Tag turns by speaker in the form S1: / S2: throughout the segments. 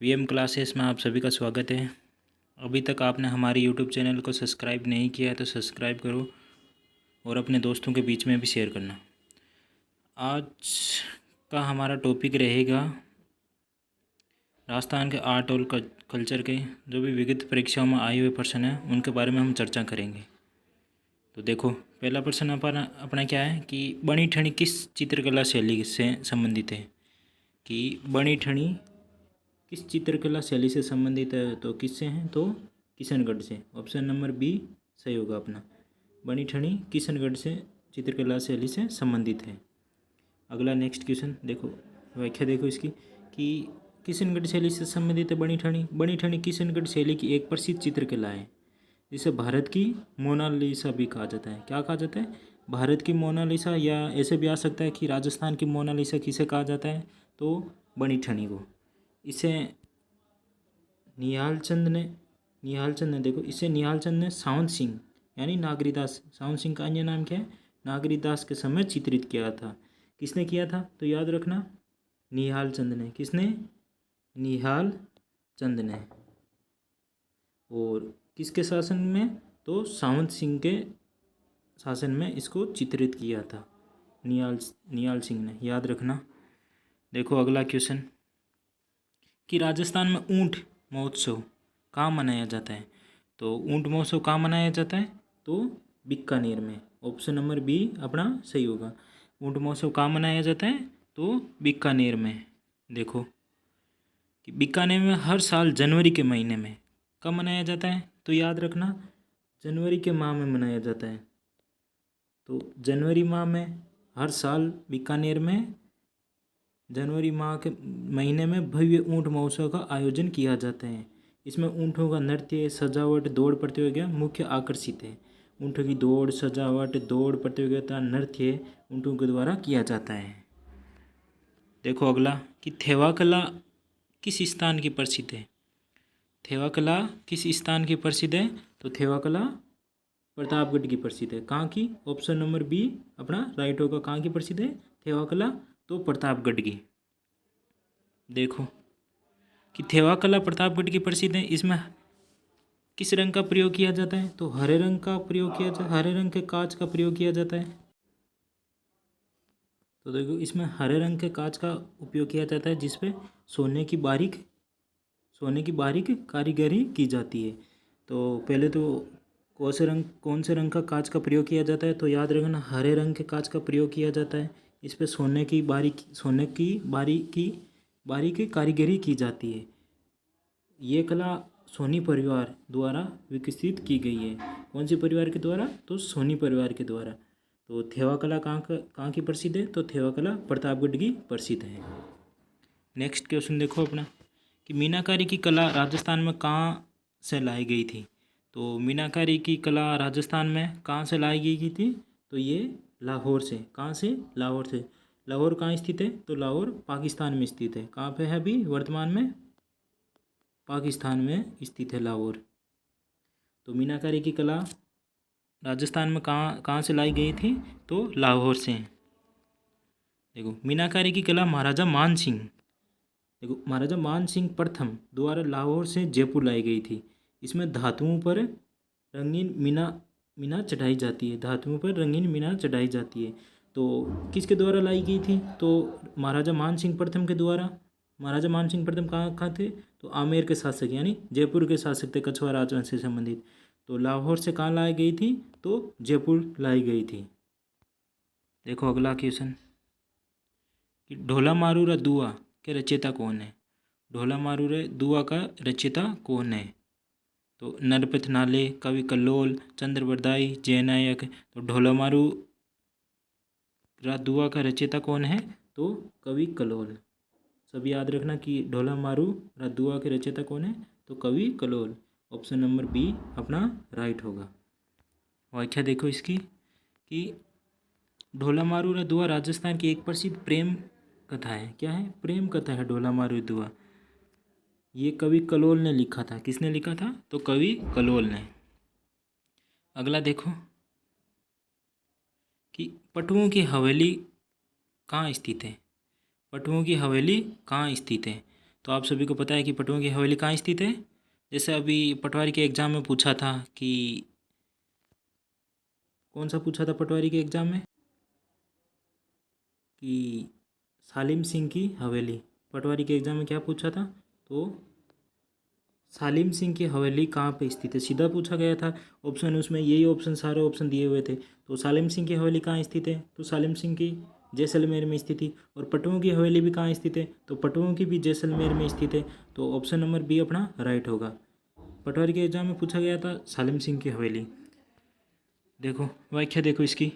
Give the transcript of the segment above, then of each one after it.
S1: VM classes में आप सभी का स्वागत है। अभी तक आपने हमारे यूट्यूब चैनल को सब्सक्राइब नहीं किया है तो सब्सक्राइब करो और अपने दोस्तों के बीच में भी शेयर करना। आज का हमारा टॉपिक रहेगा राजस्थान के आर्ट और कल्चर के जो भी विगत परीक्षाओं में आए हुए प्रश्न हैं उनके बारे में हम चर्चा करेंगे। तो देखो, पहला प्रश्न अपना क्या है कि बनी ठनी किस चित्रकला शैली से संबंधित है। कि बनी ठनी किस चित्रकला शैली से संबंधित है, तो किससे हैं, तो किशनगढ़ से। ऑप्शन नंबर बी सही होगा अपना। बनी ठनी किशनगढ़ से चित्रकला शैली से संबंधित है। अगला नेक्स्ट क्वेश्चन देखो, व्याख्या देखो इसकी कि किशनगढ़ शैली से संबंधित है बनी ठनी। बनी ठनी किशनगढ़ शैली की एक प्रसिद्ध चित्रकला है जिसे भारत की मोनालिसा भी कहा जाता है। क्या कहा जाता है? भारत की मोनालिसा, या ऐसे भी आ सकता है कि राजस्थान की मोनालिसा किसे कहा जाता है, तो बनी ठनी को। इसे निहाल चंद ने देखो, इसे निहाल चंद ने सावंत सिंह यानी नागरीदास, सावंत सिंह का अन्य नाम क्या है, नागरीदास के समय चित्रित किया था। किसने किया था? तो याद रखना, निहाल चंद ने। किसने? निहाल चंद ने। और किसके शासन में? तो सावंत सिंह के शासन में इसको चित्रित किया था निहाल सिंह ने। याद रखना। देखो अगला क्वेश्चन कि राजस्थान में ऊंट महोत्सव कहाँ मनाया जाता है। तो ऊंट महोत्सव कहाँ मनाया जाता है, तो बीकानेर में। ऑप्शन नंबर बी अपना सही होगा। ऊंट महोत्सव कहाँ मनाया जाता है, तो बीकानेर में। देखो कि बीकानेर में हर साल जनवरी के महीने में कब मनाया जाता है, तो याद रखना जनवरी के माह में मनाया जाता है। तो जनवरी माह में हर साल बीकानेर में जनवरी माह के महीने में भव्य ऊंट महोत्सव का आयोजन किया जाता है। इसमें ऊंटों का नृत्य, सजावट, दौड़ प्रतियोगिता मुख्य आकर्षित है। ऊंटों की दौड़, सजावट, दौड़ प्रतियोगिता, नृत्य ऊंटों के द्वारा किया जाता है। देखो अगला कि थेवा कला किस स्थान की प्रसिद्ध है। थेवा कला किस स्थान की प्रसिद्ध है, तो थेवा कला प्रतापगढ़ की प्रसिद्ध है। कहाँ की? ऑप्शन नंबर बी अपना राइट होगा। कहाँ की प्रसिद्ध है थेवा कला, तो प्रतापगढ़ की। देखो कि थेवा कला प्रतापगढ़ की प्रसिद्ध है। इसमें किस रंग का प्रयोग किया जाता है, तो हरे रंग का प्रयोग किया जाता है, हरे रंग के कांच का प्रयोग किया जाता है। तो देखो इसमें हरे रंग के कांच का उपयोग किया जाता है जिसपे सोने की बारीक कारीगरी की जाती है। तो पहले तो कौन से रंग का कांच का प्रयोग किया जाता है, तो याद रखना हरे रंग के कांच का प्रयोग किया जाता है। इस पे सोने की बारीकी कारीगरी की जाती है। ये कला सोनी परिवार द्वारा विकसित की गई है। कौन सी परिवार के द्वारा, तो सोनी परिवार के द्वारा। तो थेवा कला कहाँ की प्रसिद्ध है, तो थेवा कला प्रतापगढ़ की प्रसिद्ध है। नेक्स्ट क्वेश्चन देखो अपना कि मीनाकारी की कला राजस्थान में कहाँ से लाई गई थी। तो मीनाकारी की कला राजस्थान में कहाँ से लाई गई थी, तो ये लाहौर से। कहाँ से? लाहौर से। लाहौर कहाँ स्थित है, तो लाहौर पाकिस्तान में स्थित है। कहाँ पे है अभी वर्तमान में? पाकिस्तान में स्थित है लाहौर। तो मीनाकारी की कला राजस्थान में कहाँ कहाँ से लाई गई थी, तो लाहौर से। देखो मीनाकारी की कला महाराजा मान सिंह, देखो महाराजा मान सिंह प्रथम द्वारा लाहौर से जयपुर लाई गई थी। इसमें धातुओं पर रंगीन मीना चढ़ाई जाती है। धातुओं पर रंगीन मीना चढ़ाई जाती है। तो किसके द्वारा लाई गई थी, तो महाराजा मान सिंह प्रथम के द्वारा। महाराजा मान सिंह प्रथम कहाँ थे, तो आमेर के शासक यानी जयपुर के शासक थे, कछवार राजवंश से संबंधित। तो लाहौर से कहाँ लाई गई थी, तो जयपुर लाई गई थी। देखो अगला क्वेश्चन कि ढोला मारू रा दुआ के रचयिता कौन है। ढोला मारू रे दुआ का रचयिता कौन है, तो नरपत नाले, कवि कल्लोल, चंद्र बरदाई, जयनायक। तो ढोला मारू रा दुआ का रचयिता कौन है, तो कवि कलोल। सब याद रखना कि ढोला मारू रा दुआ के रचयिता कौन है, तो कवि कलोल। ऑप्शन नंबर बी अपना राइट होगा। व्याख्या देखो इसकी कि ढोला मारू रा दुआ राजस्थान की एक प्रसिद्ध प्रेम कथा है। क्या है? प्रेम कथा है ढोला मारू दुआ। ये कवि कलोल ने लिखा था। किसने लिखा था, तो कवि कलोल ने। अगला देखो कि पटुओं की हवेली कहाँ स्थित है। पटुओं की हवेली कहाँ स्थित है, तो तो आप सभी को पता है कि पटुओं की हवेली कहाँ स्थित है। जैसे अभी पटवारी के एग्ज़ाम में पूछा था कि कौन सा पूछा था पटवारी के एग्ज़ाम में कि सालिम सिंह की हवेली। पटवारी के एग्ज़ाम में क्या पूछा था, तो सालिम सिंह की हवेली कहाँ पे स्थित है, सीधा पूछा गया था। ऑप्शन उसमें यही ऑप्शन, सारे ऑप्शन दिए हुए थे। तो सालिम सिंह की हवेली कहाँ स्थित है, तो सालिम सिंह की जैसलमेर में स्थित थी। और पटुओं की हवेली भी कहाँ स्थित है, तो पटुओं की भी जैसलमेर में स्थित है। तो ऑप्शन नंबर बी अपना राइट होगा। पटवारी के एग्जाम में पूछा गया था सालिम सिंह की हवेली। देखो व्याख्या देखो इसकी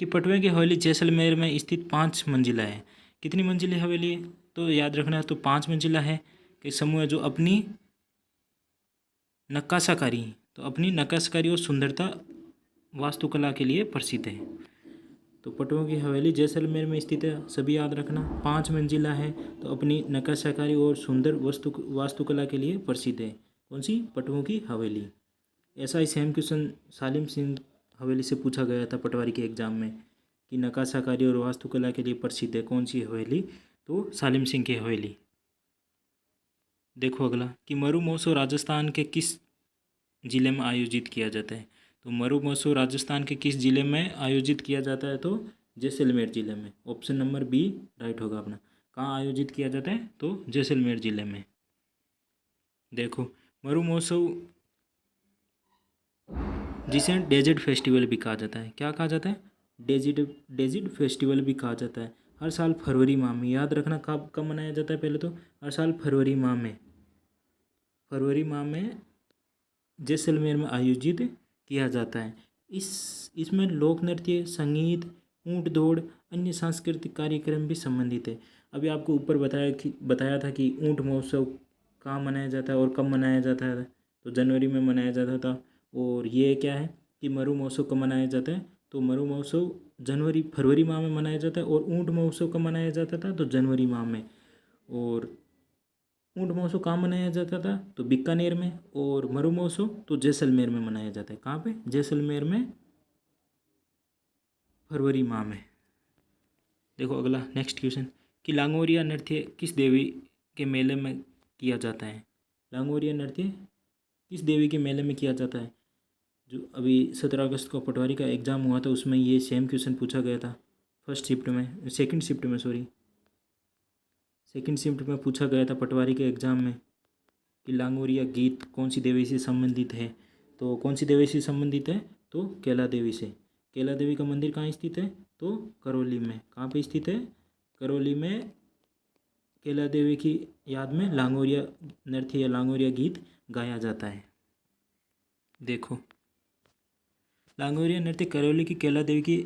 S1: कि पटुए की हवेली जैसलमेर में स्थित 5 मंजिला है। कितनी मंजिली हवेली है, तो याद रखना, तो 5 मंजिला है कि समूह है जो अपनी नक्काशाकारी, तो अपनी नक्काशकारी और सुंदरता वास्तुकला के लिए प्रसिद्ध है। तो पटुओं की हवेली जैसलमेर में स्थित है, सभी याद रखना। 5 मंजिला है, तो अपनी नक्काशाकारी और सुंदर वास्तुकला के लिए प्रसिद्ध है। कौन सी, पटुओं की हवेली। ऐसा ही सेम क्वेश्चन सालिम सिंह हवेली से पूछा गया था पटवारी के एग्जाम में कि नक्काशाकारी और वास्तुकला के लिए प्रसिद्ध है कौन सी हवेली, तो सालिम सिंह की हवेली। देखो अगला कि मरु महोत्सव राजस्थान के किस जिले में आयोजित किया जाता है। तो मरु महोत्सव राजस्थान के किस जिले में आयोजित किया जाता है, तो जैसलमेर जिले में। ऑप्शन नंबर बी राइट होगा अपना। कहाँ आयोजित किया जाता है, तो जैसलमेर जिले में। देखो मरु महोत्सव जिसे डेजर्ट फेस्टिवल भी कहा जाता है, क्या कहा जाता है, डेजर्ट फेस्टिवल भी कहा जाता है। हर साल फरवरी माह में, याद रखना कब कब मनाया जाता है, पहले तो हर साल फरवरी माह में जैसलमेर में आयोजित किया जाता है। इसमें लोक नृत्य, संगीत, ऊंट दौड़, अन्य सांस्कृतिक कार्यक्रम भी संबंधित है। अभी आपको ऊपर बताया था कि ऊंट महोत्सव कहाँ मनाया जाता है और कब मनाया जाता है, तो जनवरी में मनाया जाता था। और ये क्या है कि मरु महोत्सव कब मनाया जाता है, तो मरु महोत्सव फरवरी माह में मनाया जाता है। और ऊंट महोत्सव कब मनाया जाता था, तो जनवरी माह में। और ऊंट महोत्सव कहाँ मनाया जाता था, तो बीकानेर में। और मरु महोत्सव तो जैसलमेर में मनाया जाता है। कहाँ पे, जैसलमेर में, फरवरी माह में। देखो अगला नेक्स्ट क्वेश्चन कि लांगोरिया नृत्य किस देवी के मेले में किया जाता है। लांगोरिया नृत्य किस देवी के मेले में किया जाता है। जो अभी 17 अगस्त को पटवारी का एग्ज़ाम हुआ था उसमें ये सेम क्वेश्चन पूछा गया था। सेकंड शिफ्ट में पूछा गया था पटवारी के एग्ज़ाम में कि लांगोरिया गीत कौन सी देवी से संबंधित है। तो कौन सी देवी से संबंधित है, तो कैला देवी से। कैला देवी का मंदिर कहाँ स्थित है, तो करौली में। कहाँ पे स्थित है, करौली में। कैला देवी की याद में लांगोरिया नृत्य या लांगोरिया गीत गाया जाता है। देखो लांगोरिया नृत्य करौली की कैला देवी की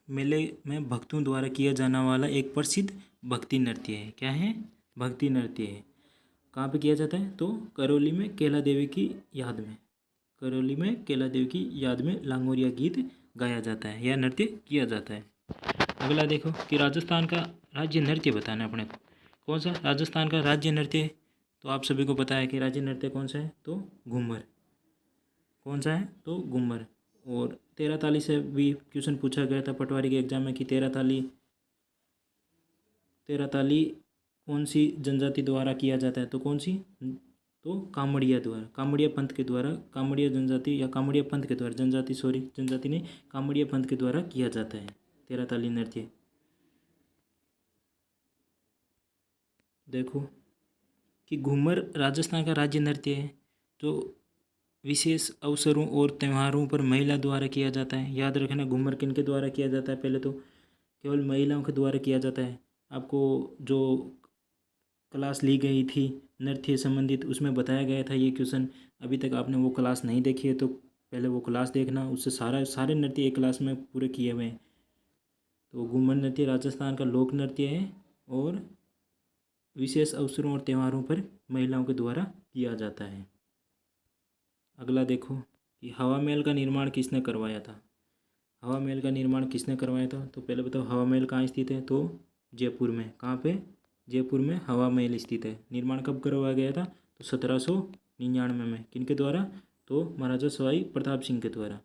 S1: मेले में भक्तों द्वारा किया जाने वाला एक प्रसिद्ध भक्ति नृत्य है। क्या है, भक्ति नृत्य है। कहाँ पे किया जाता है, तो करौली में कैला देवी की याद में। करौली में कैला देवी की याद में लांगोरिया गीत गाया जाता है या नृत्य किया जाता है। अगला देखो कि राजस्थान का राज्य नृत्य बताना है अपने को। कौन सा राजस्थान का राज्य नृत्य है, तो आप सभी को पता है कि राज्य नृत्य कौन सा है, तो घूमर। कौन सा है, तो घूमर। और 13 ताली से भी क्वेश्चन पूछा गया था पटवारी के एग्जाम में कि 13 ताली कौन सी जनजाति द्वारा किया जाता है, तो कौन सी, तो कामड़िया द्वारा, कामड़िया पंथ के द्वारा, कामड़िया जनजाति या कामड़िया पंथ के द्वारा, जनजाति नहीं, कामड़िया पंथ के द्वारा किया जाता है 13 ताली नृत्य। देखो कि घूमर राजस्थान का राज्य नृत्य है जो विशेष अवसरों और त्योहारों पर महिला द्वारा किया जाता है। याद रखना घूमर किन के द्वारा किया जाता है, पहले तो केवल महिलाओं के द्वारा किया जाता है। आपको जो क्लास ली गई थी नृत्य संबंधित उसमें बताया गया था ये क्वेश्चन। अभी तक आपने वो क्लास नहीं देखी है तो पहले वो क्लास देखना, उससे सारे नृत्य एक क्लास में पूरे किए हुए हैं। तो घूमर नृत्य राजस्थान का लोक नृत्य है और विशेष अवसरों और त्योहारों पर महिलाओं के द्वारा किया जाता है। अगला देखो कि हवा महल का निर्माण किसने करवाया था। हवा महल का निर्माण किसने करवाया था, तो पहले बताओ हवा महल कहाँ स्थित है, तो जयपुर में। कहाँ पे, जयपुर में हवा महल स्थित है। निर्माण कब करवाया गया था, तो 1799 में। किनके द्वारा, तो महाराजा सवाई प्रताप सिंह के द्वारा।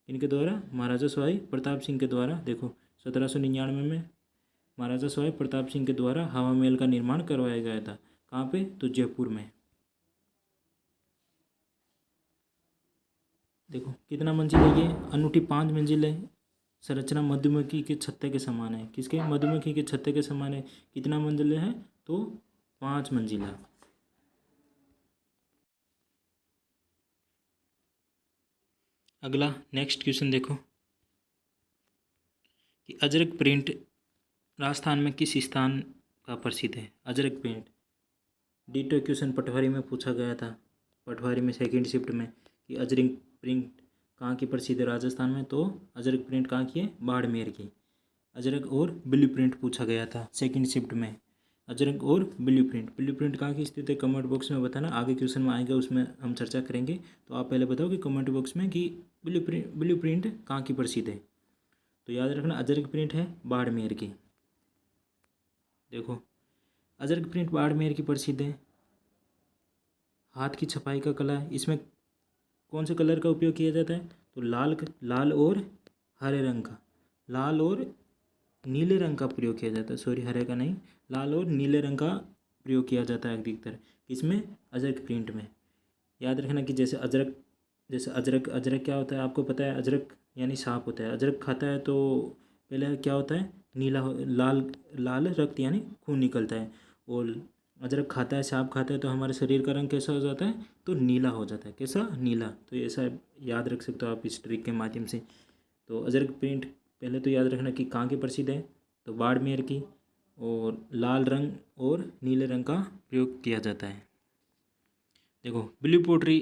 S1: किनके द्वारा, महाराजा सवाई प्रताप सिंह के द्वारा। देखो 1799 में महाराजा सवाई प्रताप सिंह के द्वारा हवा महल का निर्माण करवाया गया था। कहाँ पे? तो जयपुर में। देखो कितना मंजिल है ये? अनूठी 5 मंजिल है। संरचना मधुमक्खी के छत्ते के समान है। किसके? मधुमक्खी के छत्ते के समान है। कितना मंजिल है? तो 5 मंजिला। अगला नेक्स्ट क्वेश्चन देखो कि अजरक प्रिंट राजस्थान में किस स्थान का प्रसिद्ध है? अजरक प्रिंट डिटो क्वेश्चन पटवारी में पूछा गया था, पटवारी में सेकंड शिफ्ट में, कि अजरक प्रिंट कहाँ की प्रसिद्ध है राजस्थान में? तो अजरक प्रिंट कहाँ की है? बाड़मेर की। अजरक और ब्लू प्रिंट पूछा गया था सेकंड शिफ्ट में। अजरक और ब्लू प्रिंट कहाँ की स्थित है? कमेंट बॉक्स में बताना, आगे क्वेश्चन में आएगा उसमें हम चर्चा करेंगे। तो आप पहले बताओ कि कमेंट बॉक्स में कि ब्लू प्रिंट कहाँ की प्रसिद्ध है? तो याद रखना अजरक प्रिंट है बाड़मेर की। देखो अजरक प्रिंट बाड़मेर की प्रसिद्ध है। हाथ की छपाई का कला है। इसमें कौन से कलर का उपयोग किया जाता है? तो लाल और हरे रंग का, लाल और नीले रंग का प्रयोग किया जाता है। सॉरी, हरे का नहीं, लाल और नीले रंग का प्रयोग किया जाता है अधिकतर। इसमें अजरक प्रिंट में याद रखना कि जैसे अजरक क्या होता है आपको पता है? अजरक यानी सांप होता है। अजरक खाता है तो पहले क्या होता है? लाल लाल रक्त यानी खून निकलता है। और अजरक खाता है, सांप खाता है तो हमारे शरीर का रंग कैसा हो जाता है? तो नीला हो जाता है। कैसा? नीला। तो ऐसा याद रख सकते हो आप इस ट्रिक के माध्यम से। तो अजरक प्रिंट पहले तो याद रखना कि कहाँ की प्रसिद्ध है? तो बाड़मेर की। और लाल रंग और नीले रंग का प्रयोग किया जाता है। देखो ब्लू पोट्री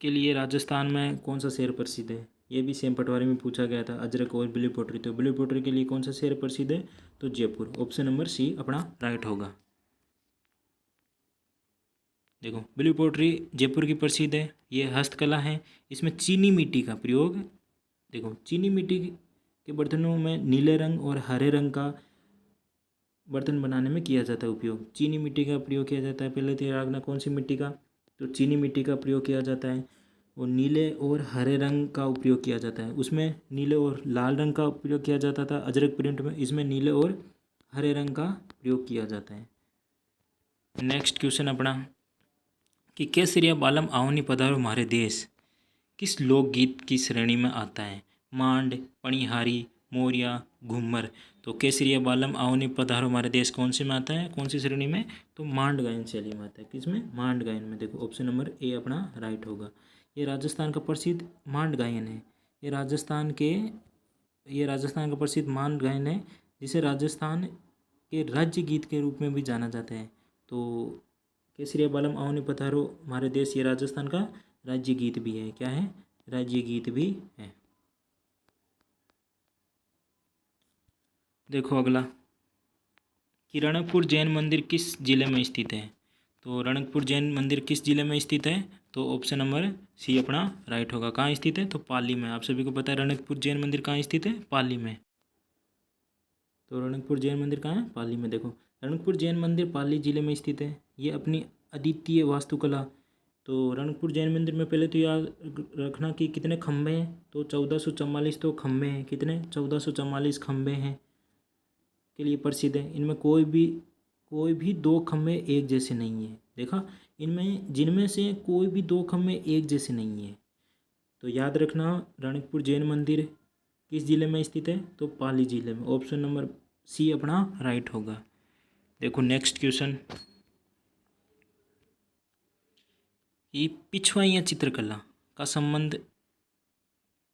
S1: के लिए राजस्थान में कौन सा शहर प्रसिद्ध है? ये भी सेम पटवारी में पूछा गया था, अजरक और ब्लू पोट्री। तो ब्लू पोट्री के लिए कौन सा शहर प्रसिद्ध है? तो जयपुर। ऑप्शन नंबर सी अपना राइट होगा। देखो ब्लू पोट्री जयपुर की प्रसिद्ध है। ये हस्तकला है। इसमें चीनी मिट्टी का प्रयोग, देखो चीनी मिट्टी के बर्तनों में नीले रंग और हरे रंग का बर्तन बनाने में किया जाता है उपयोग। चीनी मिट्टी का प्रयोग किया जाता है। पहले तो याद रखना कौन सी मिट्टी का? तो चीनी मिट्टी का प्रयोग किया जाता है। और नीले और हरे रंग का उपयोग किया जाता है। उसमें नीले और लाल रंग का उपयोग किया जाता था अजरक प्रिंट में। इसमें नीले और हरे रंग का प्रयोग किया जाता है। नेक्स्ट क्वेश्चन अपना कि केसरिया बालम आवनी पधारो हमारे देश किस लोकगीत की श्रेणी में आता है? मांड, पणिहारी, मोरिया, घूमर। तो केसरिया बालम आवनी पधारो हमारे देश कौन से में आता है? कौन सी श्रेणी में? तो मांड गायन शैली में आता है। किसमें? मांड गायन में। देखो ऑप्शन नंबर ए अपना राइट होगा। ये राजस्थान का प्रसिद्ध मांड गायन है। ये राजस्थान का प्रसिद्ध मांड गायन है, जिसे राजस्थान के राज्य गीत के रूप में भी जाना जाता है। तो केसरिया बालम आवनी पधारो हमारे देश ये राजस्थान का राज्य गीत भी है। क्या है? राज्य गीत भी है। देखो अगला कि रणकपुर जैन मंदिर किस जिले में स्थित है? तो रणकपुर जैन मंदिर किस जिले में स्थित है? तो ऑप्शन नंबर सी अपना राइट होगा। कहाँ स्थित है? तो पाली में। आप सभी को पता है रणकपुर जैन मंदिर कहाँ स्थित है? पाली में। तो रणकपुर जैन मंदिर कहाँ है? पाली में। देखो रणकपुर जैन मंदिर पाली जिले में स्थित है। ये अपनी अद्वितीय वास्तुकला। तो रणकपुर जैन मंदिर में पहले तो याद रखना कि कितने खम्भे हैं? तो 1444 तो खम्भे हैं। कितने? 1444 खम्भे हैं के लिए प्रसिद्ध है। इनमें कोई भी 2 खम्भे एक जैसे नहीं है। देखा, जिनमें से कोई भी 2 खम्भे एक जैसे नहीं है। तो याद रखना रणकपुर जैन मंदिर किस जिले में स्थित है? तो पाली जिले में। ऑप्शन नंबर सी अपना राइट होगा। देखो नेक्स्ट क्वेश्चन, ये पिछवाइयाँ चित्रकला का संबंध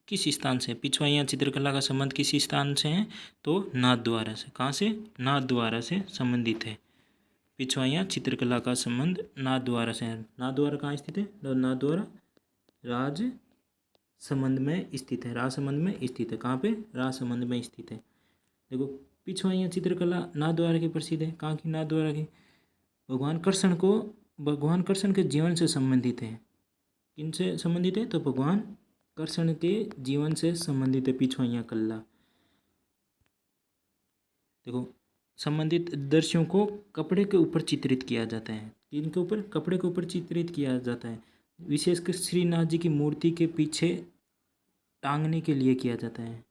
S1: किस स्थान से? पिछवाइयाँ चित्रकला का संबंध किस स्थान से है? तो नाथद्वारा से। कहाँ से? नाथद्वारा से संबंधित है। पिछवाइयाँ चित्रकला का संबंध नाथद्वारा से है। नाथद्वारा कहाँ स्थित है? तो नाथद्वारा राजसमंद में स्थित है। राजसमंद में स्थित है। कहाँ पे? राजसमंद में स्थित है। देखो पिछवाइयाँ चित्रकला नाथद्वारा की प्रसिद्ध है। कहाँ की? नाथद्वारा की। भगवान कृष्ण के जीवन से संबंधित है। किन से संबंधित है? तो भगवान कृष्ण के जीवन से संबंधित है पिछवाइयाँ कला। देखो संबंधित दृश्यों को कपड़े के ऊपर चित्रित किया जाता है। इनके ऊपर? कपड़े के ऊपर चित्रित किया जाता है। विशेषकर श्रीनाथ जी की मूर्ति के पीछे टांगने के लिए किया जाता है।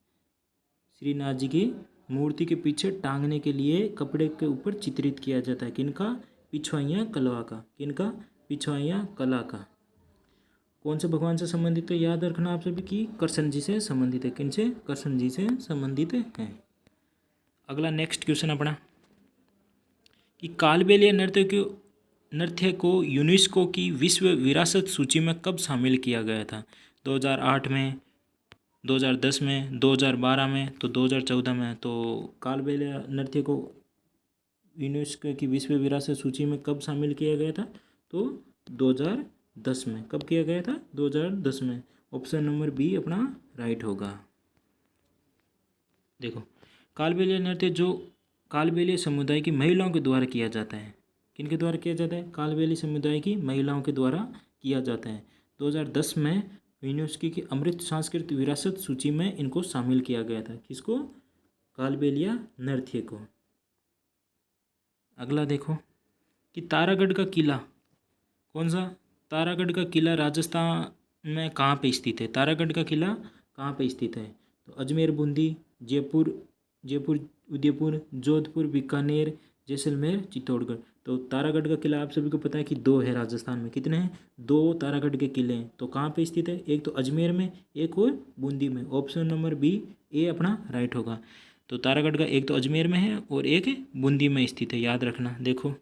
S1: श्रीनाथ जी की मूर्ति के पीछे टांगने के लिए कपड़े के ऊपर चित्रित किया जाता है। किनका? पिछवाइयाँ कलवा का। किनका? पिछवाइयाँ कला का। कौन से भगवान से संबंधित है? याद रखना आप सभी की कृष्ण जी से संबंधित है। किन से? कृष्ण जी से संबंधित है। अगला नेक्स्ट क्वेश्चन अपना कि कालबेलिया नृत्य को यूनेस्को की विश्व विरासत सूची में कब शामिल किया गया था? 2008 में, 2010 में, 2012 में, तो 2014 में। तो कालबेलिया नृत्य को यूनेस्को की विश्व विरासत सूची में कब शामिल किया गया था? तो 2010 में। कब किया गया था? 2010 में। ऑप्शन नंबर बी अपना राइट होगा। देखो, कालबेलिया नृत्य जो कालबेलिया समुदाय की महिलाओं के द्वारा किया जाता है। किनके द्वारा किया जाता है? कालबेलिया समुदाय की महिलाओं के द्वारा किया जाता है। 2010 में यूनेस्को की अमृत सांस्कृतिक विरासत सूची में इनको शामिल किया गया था। किसको? कालबेलिया नृत्य को। अगला देखो कि तारागढ़ का किला कौन सा? तारागढ़ का किला राजस्थान में कहाँ पे स्थित है? तारागढ़ का किला कहाँ पे स्थित है? तो अजमेर, बूंदी, जयपुर, उदयपुर, जोधपुर, बीकानेर, जैसलमेर, चित्तौड़गढ़। तो तारागढ़ का किला आप सभी को पता है कि 2 है राजस्थान में। कितने हैं? 2 तारागढ़ के किले हैं। तो कहाँ पे स्थित है? एक तो अजमेर में, एक और बूंदी में। ऑप्शन नंबर बी ए अपना राइट होगा। तो तारागढ़ का एक तो अजमेर में है और एक बूंदी में स्थित है। याद रखना। देखो,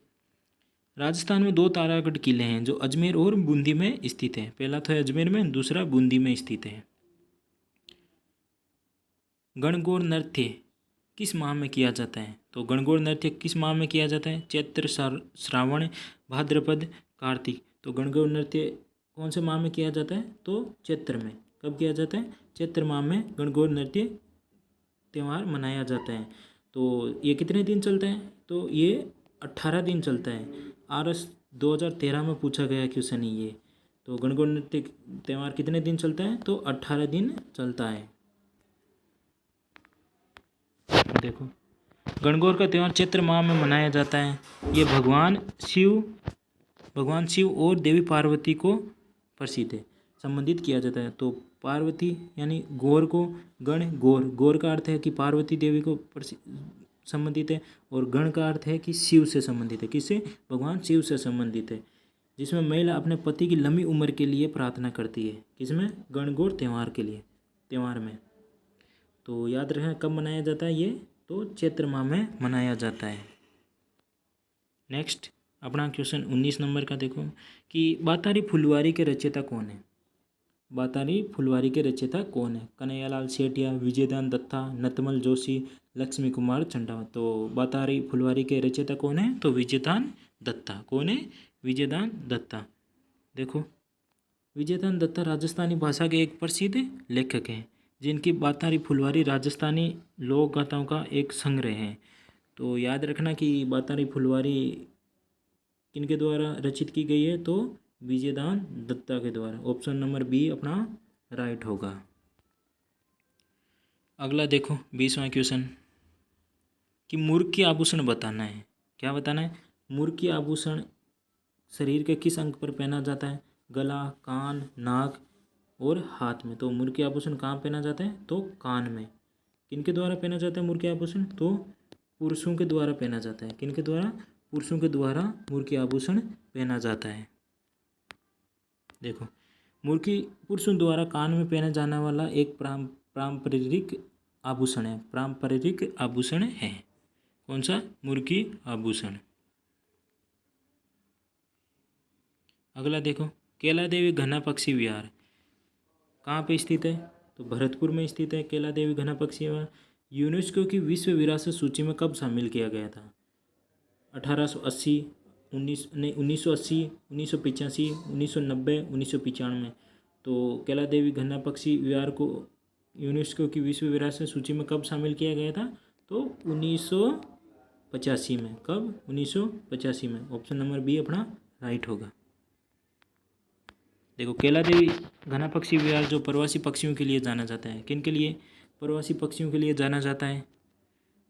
S1: राजस्थान में 2 तारागढ़ किले हैं जो अजमेर और बूंदी में स्थित है। पहला तो है अजमेर में, दूसरा बूंदी में स्थित है। गणगौर नृत्य किस माह में किया जाता है? तो गणगौर नृत्य किस माह में किया जाता है? चैत्र, श्रावण, भाद्रपद, कार्तिक। तो गणगौर नृत्य कौन से माह में किया जाता है? तो चैत्र में। कब किया जाता है? चैत्र माह में गणगौर नृत्य त्यौहार मनाया जाता है। तो ये कितने दिन चलता है? तो ये 18 दिन चलता है। आरएस 2013 में पूछा गया क्वेश्चन है ये। तो गणगौर नृत्य त्यौहार कितने दिन चलता है? तो 18 दिन चलता है। देखो, गणगौर का त्यौहार चैत्र माह में मनाया जाता है। ये भगवान शिव और देवी पार्वती को प्रसिद्ध है, संबंधित किया जाता है। तो पार्वती यानी गौर को गौर का अर्थ है कि पार्वती देवी को संबंधित है, और गण का अर्थ है कि शिव से संबंधित है। किससे? भगवान शिव से संबंधित है, जिसमें महिला अपने पति की लंबी उम्र के लिए प्रार्थना करती है। किसमें? गणगौर त्यौहार में। तो याद रखें कब मनाया जाता है ये? तो चैत्र माह में मनाया जाता है। नेक्स्ट अपना क्वेश्चन 19 नंबर का देखो कि बातारी फुलवारी के रचयिता कौन है? बातारी फुलवारी के रचयिता कौन है? कन्हैयालाल सेठिया, विजयदान दत्ता, नतमल जोशी, लक्ष्मी कुमार चंडावत। तो बातारी फुलवारी के रचयिता कौन है? तो विजयदान दत्ता। कौन है? विजयदान दत्ता। देखो, विजयदान दत्ता राजस्थानी भाषा के एक प्रसिद्ध लेखक हैं, जिनकी बातारी फुलवारी राजस्थानी लोक गाथाओं का एक संग्रह है। तो याद रखना कि बातारी फुलवारी किनके द्वारा रचित की गई है? तो विजयदान दत्ता के द्वारा। ऑप्शन नंबर बी अपना राइट होगा। अगला देखो 20वां क्वेश्चन कि मूर्ख की आभूषण बताना है। क्या बताना है? मूर्ख की आभूषण शरीर के किस अंग पर पहना जाता है? गला, कान, नाक और हाथ में। तो मूर्ख की आभूषण कहाँ पहना जाता है? तो कान में। किनके द्वारा पहना जाता है मूर्ख की आभूषण? तो पुरुषों के द्वारा पहना जाता है। किनके द्वारा? पुरुषों के द्वारा मूर्ख की आभूषण पहना जाता है। देखो, मूर्खी पुरुषों द्वारा कान में पहना जाने वाला एक पारंपरिक आभूषण है। कौन सा? मूर्खी आभूषण। अगला देखो, कैला देवी घना पक्षी विहार कहाँ पे स्थित है? तो भरतपुर में स्थित है कैला देवी घना पक्षी विहार। यूनेस्को की विश्व विरासत सूची में कब शामिल किया गया था? 1880, 1980, 1985, 1990, 1995। तो कैला देवी घना पक्षी विहार को यूनेस्को की विश्व विरासत सूची में कब शामिल किया गया था? तो 1985 में। कब? 1985 में। ऑप्शन नंबर बी अपना राइट होगा। देखो, कैला देवी घना पक्षी विहार जो प्रवासी पक्षियों के लिए जाना जाता है। किन के लिए? प्रवासी पक्षियों के लिए जाना जाता है।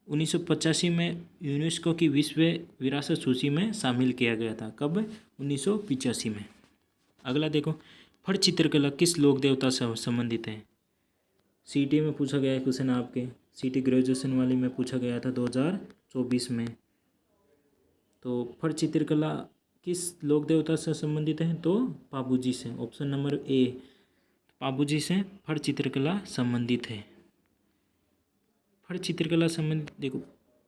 S1: 1985 में यूनेस्को की विश्व विरासत सूची में शामिल किया गया था। कब? 1985 में। अगला देखो, फट चित्रकला किस लोक देवता से संबंधित है? सीटी में पूछा गया है क्वेश्चन आपके, सीटी ग्रेजुएशन वाली में पूछा गया था 2024 में। तो फड़ चित्रकला किस लोक देवता से संबंधित है? तो पाबूजी से। ऑप्शन नंबर ए, पाबूजी से फड़ चित्रकला संबंधित है। फड़ चित्रकला संबंधित, देखो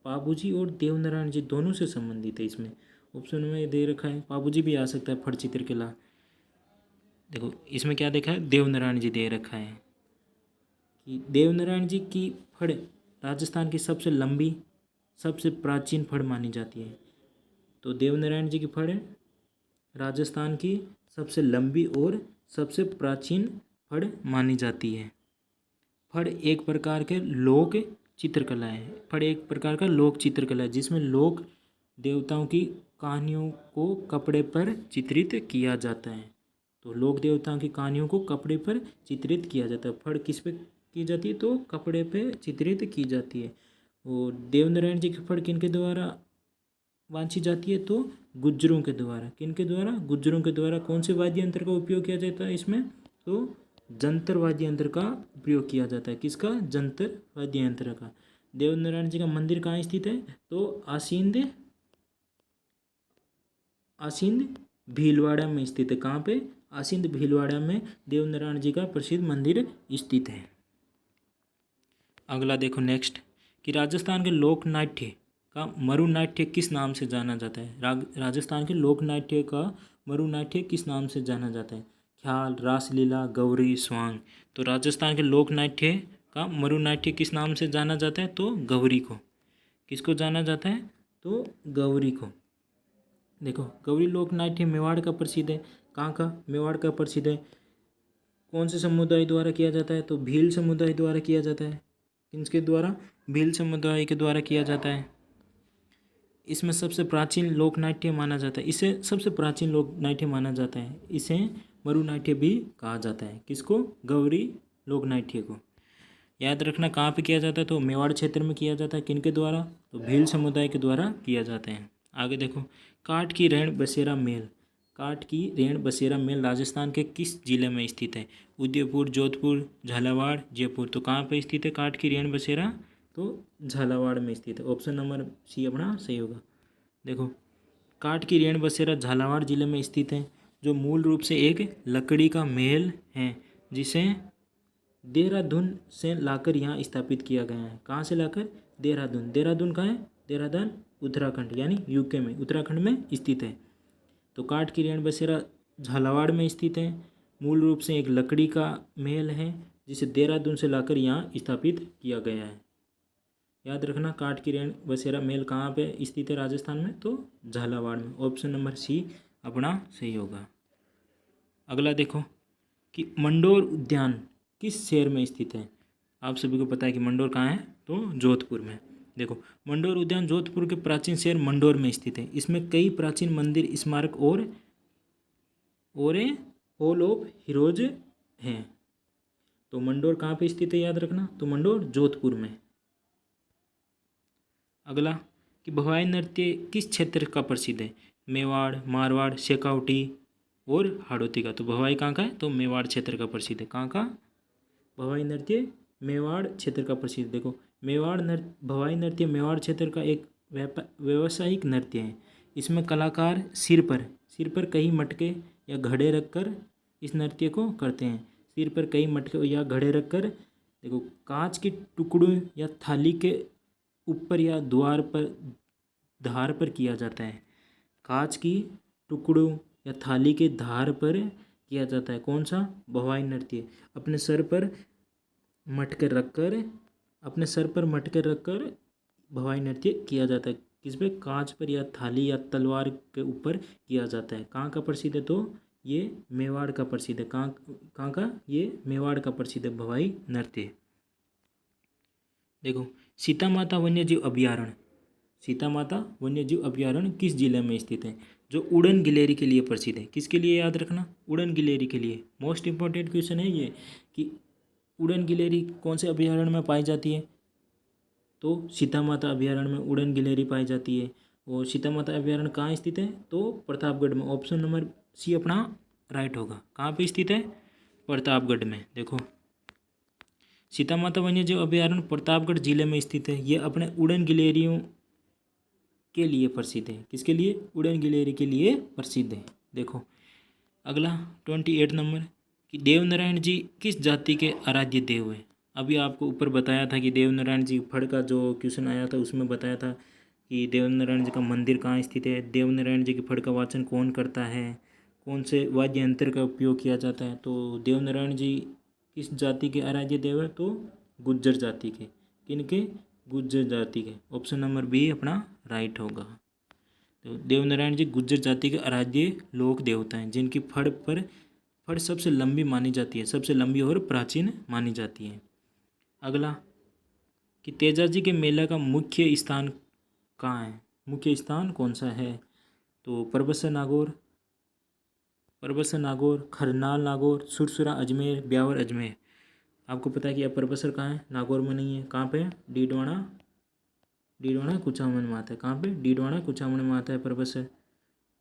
S1: पाबूजी और देवनारायण जी दोनों से संबंधित है। इसमें ऑप्शन में दे रखा है, पाबूजी भी आ सकता है फड़ चित्रकला। देखो इसमें क्या देखा है, देवनारायण जी दे रखा है कि देवनारायण जी की फड़ राजस्थान की सबसे लंबी, सबसे प्राचीन फड़ मानी जाती है। तो देवनारायण जी की फड़ राजस्थान की सबसे लंबी और सबसे प्राचीन फड़ मानी जाती है। फड़ एक प्रकार के लोक चित्रकला है। फड़ एक प्रकार का लोक चित्रकला है जिसमें लोक देवताओं की कहानियों को कपड़े पर चित्रित किया जाता है। तो लोक देवताओं की कहानियों को कपड़े पर चित्रित किया जाता है। फड़ किस पे की जाती है? तो कपड़े पे चित्रित की जाती है। और देवनारायण जी की फड़ किनके द्वारा बांधी जाती है? तो गुज्जरों के द्वारा। किनके द्वारा? गुज्जरों के द्वारा। कौन से वाद्य यंत्र का उपयोग किया जाता है इसमें? तो जंतर वाद्य यंत्र का उपयोग किया जाता है। किसका? जंतर वाद्य यंत्र का। देवनारायण जी का मंदिर कहाँ स्थित है? तो आसींद भीलवाड़ा में स्थित है। कहाँ पे? आसींद भीलवाड़ा में देवनारायण जी का प्रसिद्ध मंदिर स्थित है। अगला देखो नेक्स्ट, कि राजस्थान के लोक नाट्य का मरु नाट्य किस नाम से जाना जाता है? राजस्थान के लोक नाट्य का मरु नाट्य किस नाम से जाना जाता है? ख्याल, रासलीला, गौरी, स्वांग। तो राजस्थान के लोक नाट्य का मरु नाट्य किस नाम से जाना जाता है? तो गौरी को। किसको जाना जाता है? तो गौरी को। देखो गौरी लोक नाट्य मेवाड़ का प्रसिद्ध है। कहाँ का? मेवाड़ का प्रसिद्ध है। कौन से समुदाय द्वारा किया जाता है? तो भील समुदाय द्वारा किया जाता है। किसके द्वारा? भील समुदाय के द्वारा किया जाता है। इसमें सबसे प्राचीन लोक नाट्य माना जाता है। इसे सबसे प्राचीन लोक नाट्य माना जाता है। इसे मरु नाट्य भी कहा जाता है। किसको? गौरी लोक नाट्य को। याद रखना कहाँ पे किया जाता है? तो मेवाड़ क्षेत्र में किया जाता है। किनके द्वारा? तो भील समुदाय के द्वारा किया जाता है। आगे देखो, काठ की रेण बसेरा मेल। काठ की रेण बसेरा मेल राजस्थान के किस जिले में स्थित है? उदयपुर, जोधपुर, झालावाड़, जयपुर। तो कहाँ पे स्थित है काठ की रेण बसेरा? तो झालावाड़ में स्थित है। ऑप्शन नंबर सी अपना सही होगा। देखो काठ की रेण बसेरा झालावाड़ जिले में स्थित है, जो मूल रूप से एक लकड़ी का महल है जिसे देहरादून से लाकर यहाँ स्थापित किया गया है। कहाँ से लाकर? देहरादून। देहरादून कहाँ है? देहरादून उत्तराखंड यानी यूके में, उत्तराखंड में स्थित है। तो काठ की रेण बसेरा झालावाड़ में स्थित है। मूल रूप से एक लकड़ी का महल है जिसे देहरादून से लाकर यहाँ स्थापित किया गया है। याद रखना काठ की रेण बसेरा महल कहाँ पे स्थित है राजस्थान में? तो झालावाड़ में। ऑप्शन नंबर सी अपना सही होगा। अगला देखो कि मंडोर उद्यान किस शहर में स्थित है? आप सभी को पता है कि मंडोर कहाँ है? तो जोधपुर में। देखो मंडोर उद्यान जोधपुर के प्राचीन शहर मंडोर में स्थित है। इसमें कई प्राचीन मंदिर, स्मारक और हॉल ऑफ हीरोज हैं। तो मंडोर कहाँ पे स्थित है? याद रखना, तो मंडोर जोधपुर में। अगला कि भवाई नृत्य किस क्षेत्र का प्रसिद्ध है? मेवाड़, मारवाड़, शेखावटी और हाड़ौती का। तो भवाई कहाँ का है? तो मेवाड़ क्षेत्र का प्रसिद्ध है। कहाँ का? भवाई नृत्य मेवाड़ क्षेत्र का प्रसिद्ध। देखो भवाई नृत्य मेवाड़ क्षेत्र का एक व्यावसायिक नृत्य है। इसमें कलाकार सिर पर कई मटके या घड़े रखकर इस नृत्य को करते हैं। सिर पर कई मटके या घड़े रखकर, देखो कांच के टुकड़ों या थाली के ऊपर या धार पर किया जाता है। कांच की टुकड़ों या थाली के धार पर किया जाता है। कौन सा? भवाई नृत्य। अपने सर पर मटके रखकर भवाई नृत्य किया जाता है। किस पे? कांच पर या थाली या तलवार के ऊपर किया जाता है। कहाँ का प्रसिद्ध है? तो ये मेवाड़ का प्रसिद्ध है। कहाँ का? ये मेवाड़ का प्रसिद्ध है भवाई नृत्य। देखो सीता माता वन्यजीव अभयारण्य किस जिले में स्थित है? जो उड़न गिलेरी के लिए प्रसिद्ध है। किसके लिए? याद रखना, उड़न गिलेरी के लिए। मोस्ट इंपॉर्टेंट क्वेश्चन है ये कि उड़न गिलेरी कौन से अभयारण्य में पाई जाती है? तो सीता माता अभयारण्य में उड़न गिलेरी पाई जाती है। और सीता माता अभयारण्य कहाँ स्थित है? तो प्रतापगढ़ में। ऑप्शन नंबर सी अपना राइट होगा। कहाँ पे स्थित है? प्रतापगढ़ में। देखो सीता माता वन्यजीव अभयारण्य प्रतापगढ़ जिले में स्थित है। ये अपने उड़न गिलेरियों के लिए प्रसिद्ध है। किसके लिए? उड़न गिलहरी के लिए प्रसिद्ध है। देखो अगला 28 नंबर कि देवनारायण जी किस जाति के आराध्य देव हैं। अभी आपको ऊपर बताया था कि देवनारायण जी फड़ का जो क्वेश्चन आया था उसमें बताया था कि देवनारायण जी का मंदिर कहाँ स्थित है, देवनारायण जी के फड़ का वाचन कौन करता है, कौन से वाद्य यंत्र का उपयोग किया जाता है। तो देवनारायण जी किस जाति के आराध्य देव है? तो गुज्जर जाति के। किनके? गुज्जर जाति के। ऑप्शन नंबर बी अपना राइट होगा। तो देवनारायण जी गुज्जर जाति के आराध्य लोक देवता हैं जिनकी फड़ सबसे लंबी मानी जाती है, सबसे लंबी और प्राचीन मानी जाती है। अगला कि तेजाजी के मेला का मुख्य स्थान कहाँ है? मुख्य स्थान कौन सा है? तो परबतसर नागौर, खरनाल नागौर, सुरसुरा अजमेर, ब्यावर अजमेर। आपको पता है कि अब परबतसर कहाँ है? नागौर में नहीं है। कहाँ पे है? डीडवाना कुचामन में आता है। कहाँ पे? डीडवाना कुचामन में आता है परबतसर।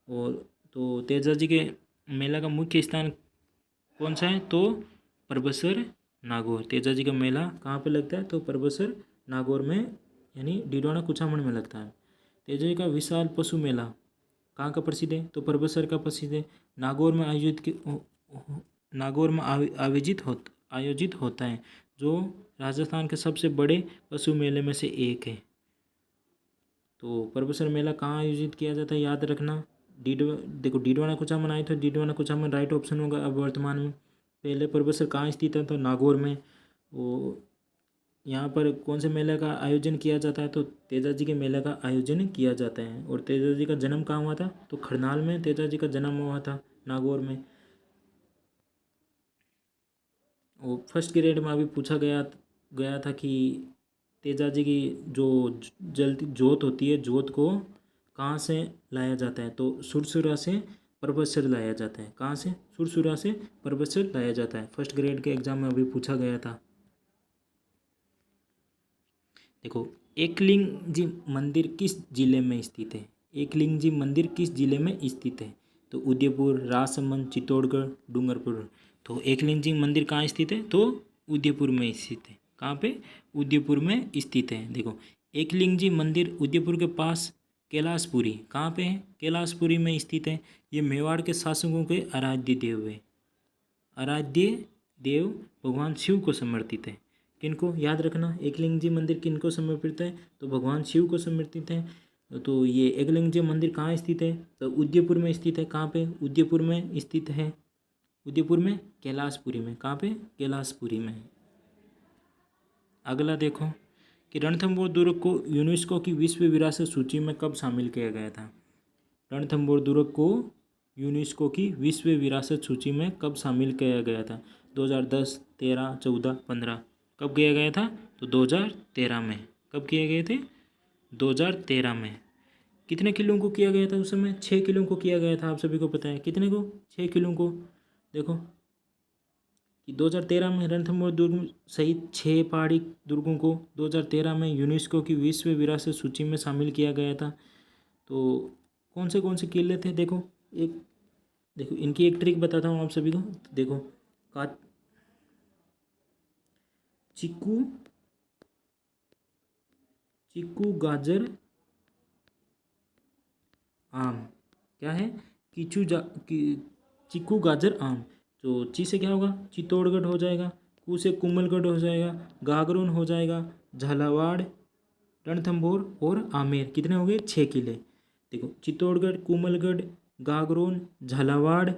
S1: और तो तेजाजी के मेला का मुख्य स्थान कौन सा है? तो परबतसर नागौर। तेजाजी का मेला कहाँ पे लगता है? तो परबतसर नागौर में यानी डीडवाना कुचामन में लगता है। तेजाजी का विशाल पशु मेला कहाँ का प्रसिद्ध है? तो परबतसर का प्रसिद्ध है। नागौर में आयोजित होता है जो राजस्थान के सबसे बड़े पशु मेले में से एक है। तो परबतसर मेला कहाँ आयोजित किया जाता है? याद रखना। देखो डीडवाना कुचामन आए तो डीडवाना कुचामन राइट ऑप्शन होगा अब वर्तमान में। पहले परबतसर कहाँ स्थित है? तो नागौर में। वो यहाँ पर कौन से मेले का आयोजन किया जाता है? तो तेजाजी के मेले का आयोजन किया जाता है। और तेजाजी का जन्म कहाँ हुआ था? तो खरनाल में तेजाजी का जन्म हुआ था, नागौर में। और फर्स्ट ग्रेड में अभी पूछा गया था कि तेजाजी की जो जलती जोत होती है, जोत को कहाँ से लाया जाता है? तो सुरसुरा से परबतसर लाया जाता है। कहाँ से? सुरसुरा से परबतसर लाया जाता है। फर्स्ट ग्रेड के एग्जाम में अभी पूछा गया था। देखो एकलिंग जी मंदिर किस जिले में स्थित है? एकलिंग जी मंदिर किस जिले में स्थित है? तो उदयपुर, राजसमंद, चित्तौड़गढ़, डूंगरपुर। तो एकलिंग जी मंदिर कहाँ स्थित है? तो उदयपुर में स्थित है। कहाँ पे? उदयपुर में स्थित है। देखो एकलिंग जी मंदिर उदयपुर के पास कैलाशपुरी कहाँ पे है? कैलाशपुरी में स्थित है। ये मेवाड़ के शासकों के आराध्य देव है। आराध्य देव भगवान शिव को समर्पित है। किनको? याद रखना एकलिंग जी मंदिर किनको समर्पित है? तो भगवान शिव को समर्पित है। तो ये एकलिंग जी मंदिर कहाँ स्थित है? तो उदयपुर में स्थित है। कहाँ पे? उदयपुर में स्थित है। उदयपुर में कैलाशपुरी में। कहाँ पे? कैलाशपुरी में। अगला देखो कि रणथंभौर दुर्ग को यूनेस्को की विश्व विरासत सूची में कब शामिल किया गया था? रणथंभौर दुर्ग को यूनेस्को की विश्व विरासत सूची में कब शामिल किया गया था? 2010, 13, 14, 15। कब किया गया था? तो 2013 में। कब किए गए थे? 2013 में। कितने किलो को किया गया था उस समय? 6 किलो को किया गया था। आप सभी को पता है कितने को? 6 किलो को। देखो कि 2013 में रणथंभौर दुर्ग सहित 6 पहाड़ी दुर्गों को 2013 में यूनेस्को की विश्व विरासत सूची में शामिल किया गया था। तो कौन से किले थे? देखो इनकी एक ट्रिक बताता हूँ आप सभी को। देखो का चीकू गाजर आम। क्या है? चीकू गाजर आम। तो ची से क्या होगा? चित्तौड़गढ़ हो जाएगा। कू से कुंभलगढ़ हो जाएगा। गागरोन हो जाएगा। झालावाड़, रणथंभौर और आमेर। कितने हो गए? 6 किले। देखो चित्तौड़गढ़, कुंभलगढ़, गागरोन, झालावाड़,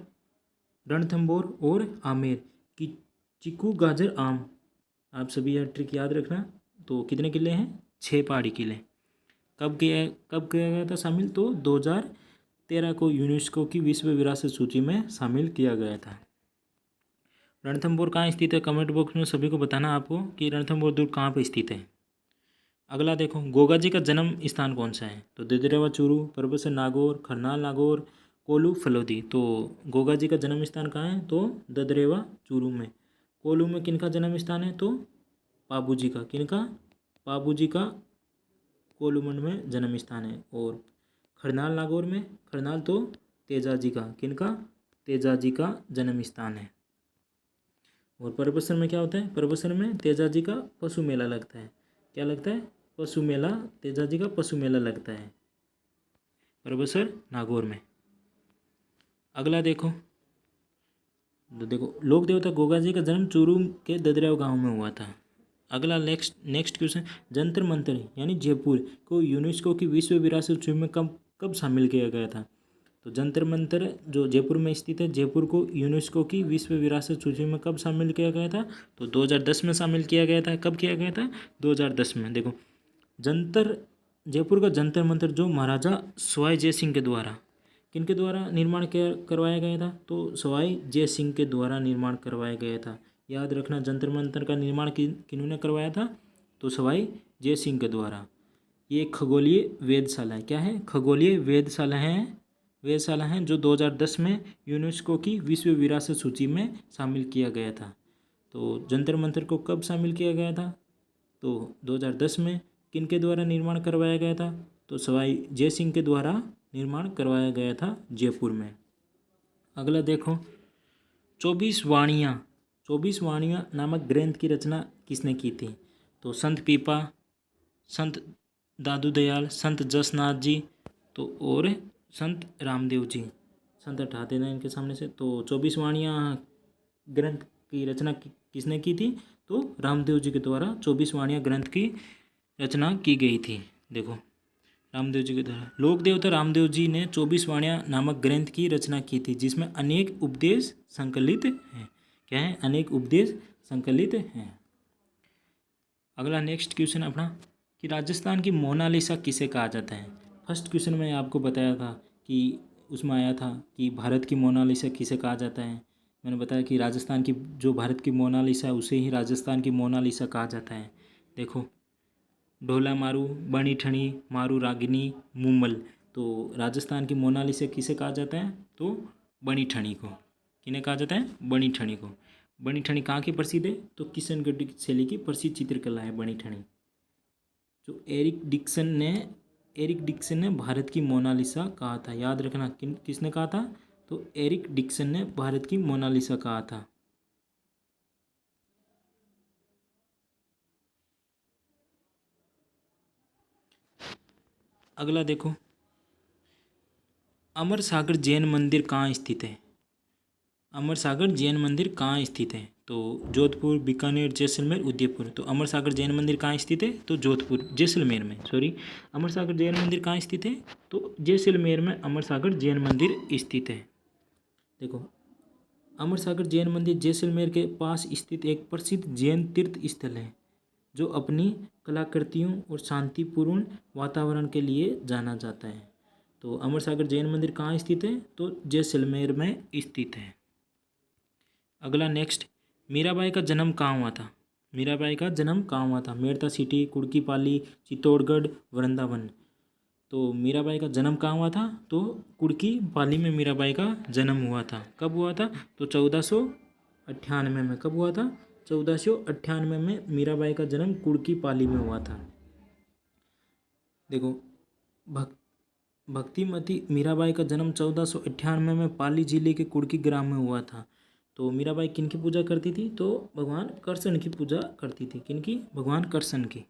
S1: रणथंभौर और आमेर की चीकू गाजर आम। आप सभी यह ट्रिक याद रखना। तो कितने किले हैं? 6 पहाड़ी किले। कब किया गया था शामिल? तो 2013 को यूनेस्को की विश्व विरासत सूची में शामिल किया गया था। रणथंभौर कहाँ स्थित है? कमेंट बॉक्स में सभी को बताना आपको कि रणथंभौर दुर्ग कहाँ पर स्थित है। अगला देखो गोगा जी का जन्म स्थान कौन सा है? तो ददरेवा चूरू, परबतसर नागौर, खरनाल नागौर, कोल्लू फलोदी। तो गोगा जी का जन्म स्थान कहाँ है? तो ददरेवा चूरू में। कोल्लू में किनका जन्म स्थान है? तो पाबू जी का। किनका? पाबू जी का कोल्लूमंड में जन्म स्थान है। और खरनाल नागौर में, खरनाल तो तेजाजी का। किनका? तेजाजी का जन्म स्थान है। और परबतसर में क्या होता है? परबतसर में तेजाजी का पशु मेला लगता है। क्या लगता है? पशु मेला। तेजाजी का पशु मेला लगता है। परबसर नागौर में। अगला देखो, तो देखो लोक देवता गोगा जी का जन्म चूरू के ददरिया गांव में हुआ था। अगला नेक्स्ट क्वेश्चन, जंतर मंतर यानी जयपुर को यूनेस्को की विश्व विरासत सूची में कब कब शामिल किया गया था। तो जंतर मंतर जो जयपुर में स्थित है, जयपुर को यूनेस्को की विश्व विरासत सूची में कब शामिल किया गया था। तो 2010 में शामिल किया गया था। कब किया गया था? 2010 में। देखो जयपुर का जंतर मंतर जो महाराजा सवाई जय सिंह के द्वारा किनके द्वारा निर्माण करवाया गया था। तो सवाई जय सिंह के द्वारा निर्माण करवाया गया था। याद रखना, जंतर मंतर का निर्माण किन्होंने करवाया था। तो सवाई जय सिंह के द्वारा। ये खगोलीय वेधशाला है। क्या है? खगोलीय वेधशाला है जो 2010 में यूनेस्को की विश्व विरासत सूची में शामिल किया गया था। तो जंतर मंतर को कब शामिल किया गया था? तो 2010 में। किनके द्वारा निर्माण करवाया गया था? तो सवाई जय सिंह के द्वारा निर्माण करवाया गया था जयपुर में। अगला देखो, 24 वाणियाँ नामक ग्रंथ की रचना किसने की थी। तो संत पीपा, संत दादू दयाल, संत जसनाथ जी तो और संत रामदेव जी। संत हटा देना इनके सामने से। तो 24 वाणियाँ ग्रंथ की रचना किसने की थी। तो रामदेव जी के द्वारा 24 वाणियाँ ग्रंथ की रचना की गई थी। देखो रामदेव जी के द्वारा। लोक देवता रामदेव जी ने 24 वाणियाँ नामक ग्रंथ की रचना की थी, जिसमें अनेक उपदेश संकलित हैं। क्या है? अनेक उपदेश संकलित हैं। अगला नेक्स्ट क्वेश्चन अपना, कि राजस्थान की मोनालिसा किसे कहा जाता है। फर्स्ट क्वेश्चन में आपको बताया था कि उसमें आया था कि भारत की मोनालिसा किसे कहा जाता है। मैंने बताया कि राजस्थान की जो भारत की मोनालिसा है उसे ही राजस्थान की मोनालिसा कहा जाता है। देखो, ढोला मारू, बणी ठणी, मारू रागिनी, मुमल। तो राजस्थान की मोनालिसा किसे कहा जाता है। तो बणी ठणी को। किन्हें कहा जाता है? बणी ठणी को। बणी ठणी कहाँ की प्रसिद्ध है। तो किशनगढ़ की शैली की प्रसिद्ध चित्रकला है बणी ठणी। जो एरिक डिक्सन ने भारत की मोनालिसा कहा था। याद रखना, किसने कहा था। तो एरिक डिक्सन ने भारत की मोनालिसा कहा था। अगला देखो, अमर सागर जैन मंदिर कहाँ स्थित है। अमर सागर जैन मंदिर कहाँ स्थित है। तो जोधपुर, बीकानेर, जैसलमेर, उदयपुर। तो अमर सागर जैन मंदिर कहाँ स्थित है। तो जोधपुर, जैसलमेर में। सॉरी, अमर सागर जैन मंदिर कहाँ स्थित है। तो जैसलमेर में अमर सागर जैन मंदिर स्थित है। देखो, अमर सागर जैन मंदिर जैसलमेर के पास स्थित एक प्रसिद्ध जैन तीर्थ स्थल है, जो अपनी कलाकृतियों और शांतिपूर्ण वातावरण के लिए जाना जाता है। तो अमर सागर जैन मंदिर कहाँ स्थित है। तो जैसलमेर में स्थित है। अगला नेक्स्ट, मीराबाई का जन्म कहाँ हुआ था। मीराबाई का जन्म कहाँ हुआ था। मेड़ता सिटी, कुड़की पाली, चित्तौड़गढ़, वृंदावन। तो मीराबाई का जन्म कहाँ हुआ था। तो कुड़की पाली में मीराबाई का जन्म हुआ था। कब हुआ था। तो 1498 में। कब हुआ था। 1498 में मीराबाई का जन्म कुड़की पाली में हुआ था। देखो, भक्तिमती मीराबाई का जन्म 1498 में पाली जिले के कुड़की ग्राम में हुआ था। तो मीराबाई किनकी पूजा करती थी। तो भगवान कृष्ण की पूजा करती थी। किनकी? भगवान कृष्ण की।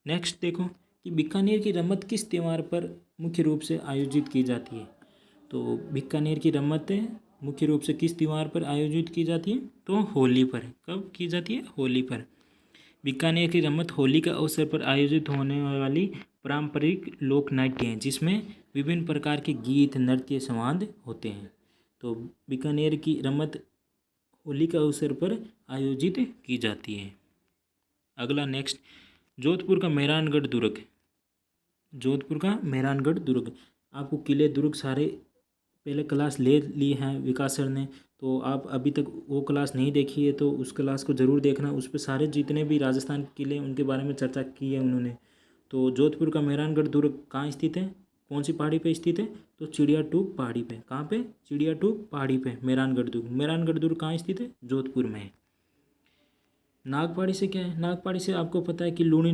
S1: नेक्स्ट देखो, कि बीकानेर की रमत किस त्यौहार पर मुख्य रूप से आयोजित की जाती है। तो बीकानेर की रमत मुख्य रूप से किस त्यौहार पर आयोजित की जाती है। तो होली पर। कब की जाती है। होली पर। बीकानेर की रमत होली के अवसर पर आयोजित होने वाली पारंपरिक लोक नाट्य है, जिसमें विभिन्न प्रकार के गीत, नृत्य, संवाद होते हैं। तो बीकानेर की रमत होली के अवसर पर आयोजित की जाती है। अगला नेक्स्ट, जोधपुर का मेहरानगढ़ दुर्ग। जोधपुर का मेहरानगढ़ दुर्ग। आपको किले दुर्ग सारे पहले क्लास ले ली है विकास सर ने, तो आप अभी तक वो क्लास नहीं देखी है तो उस क्लास को ज़रूर देखना। उस पर सारे जितने भी राजस्थान के किले उनके बारे में चर्चा की है उन्होंने। तो जोधपुर का मेहरानगढ़ दुर्ग कहाँ स्थित है। कौन सी पहाड़ी पे स्थित है। तो चिड़िया टूक पहाड़ी पे। कहाँ पे। चिड़िया टूक पहाड़ी पे मेहरानगढ़ दुर्ग। मेहरानगढ़ दुर्ग कहाँ स्थित है। जोधपुर में। नागपाड़ी से क्या है। नागपाड़ी से आपको पता है कि लूणी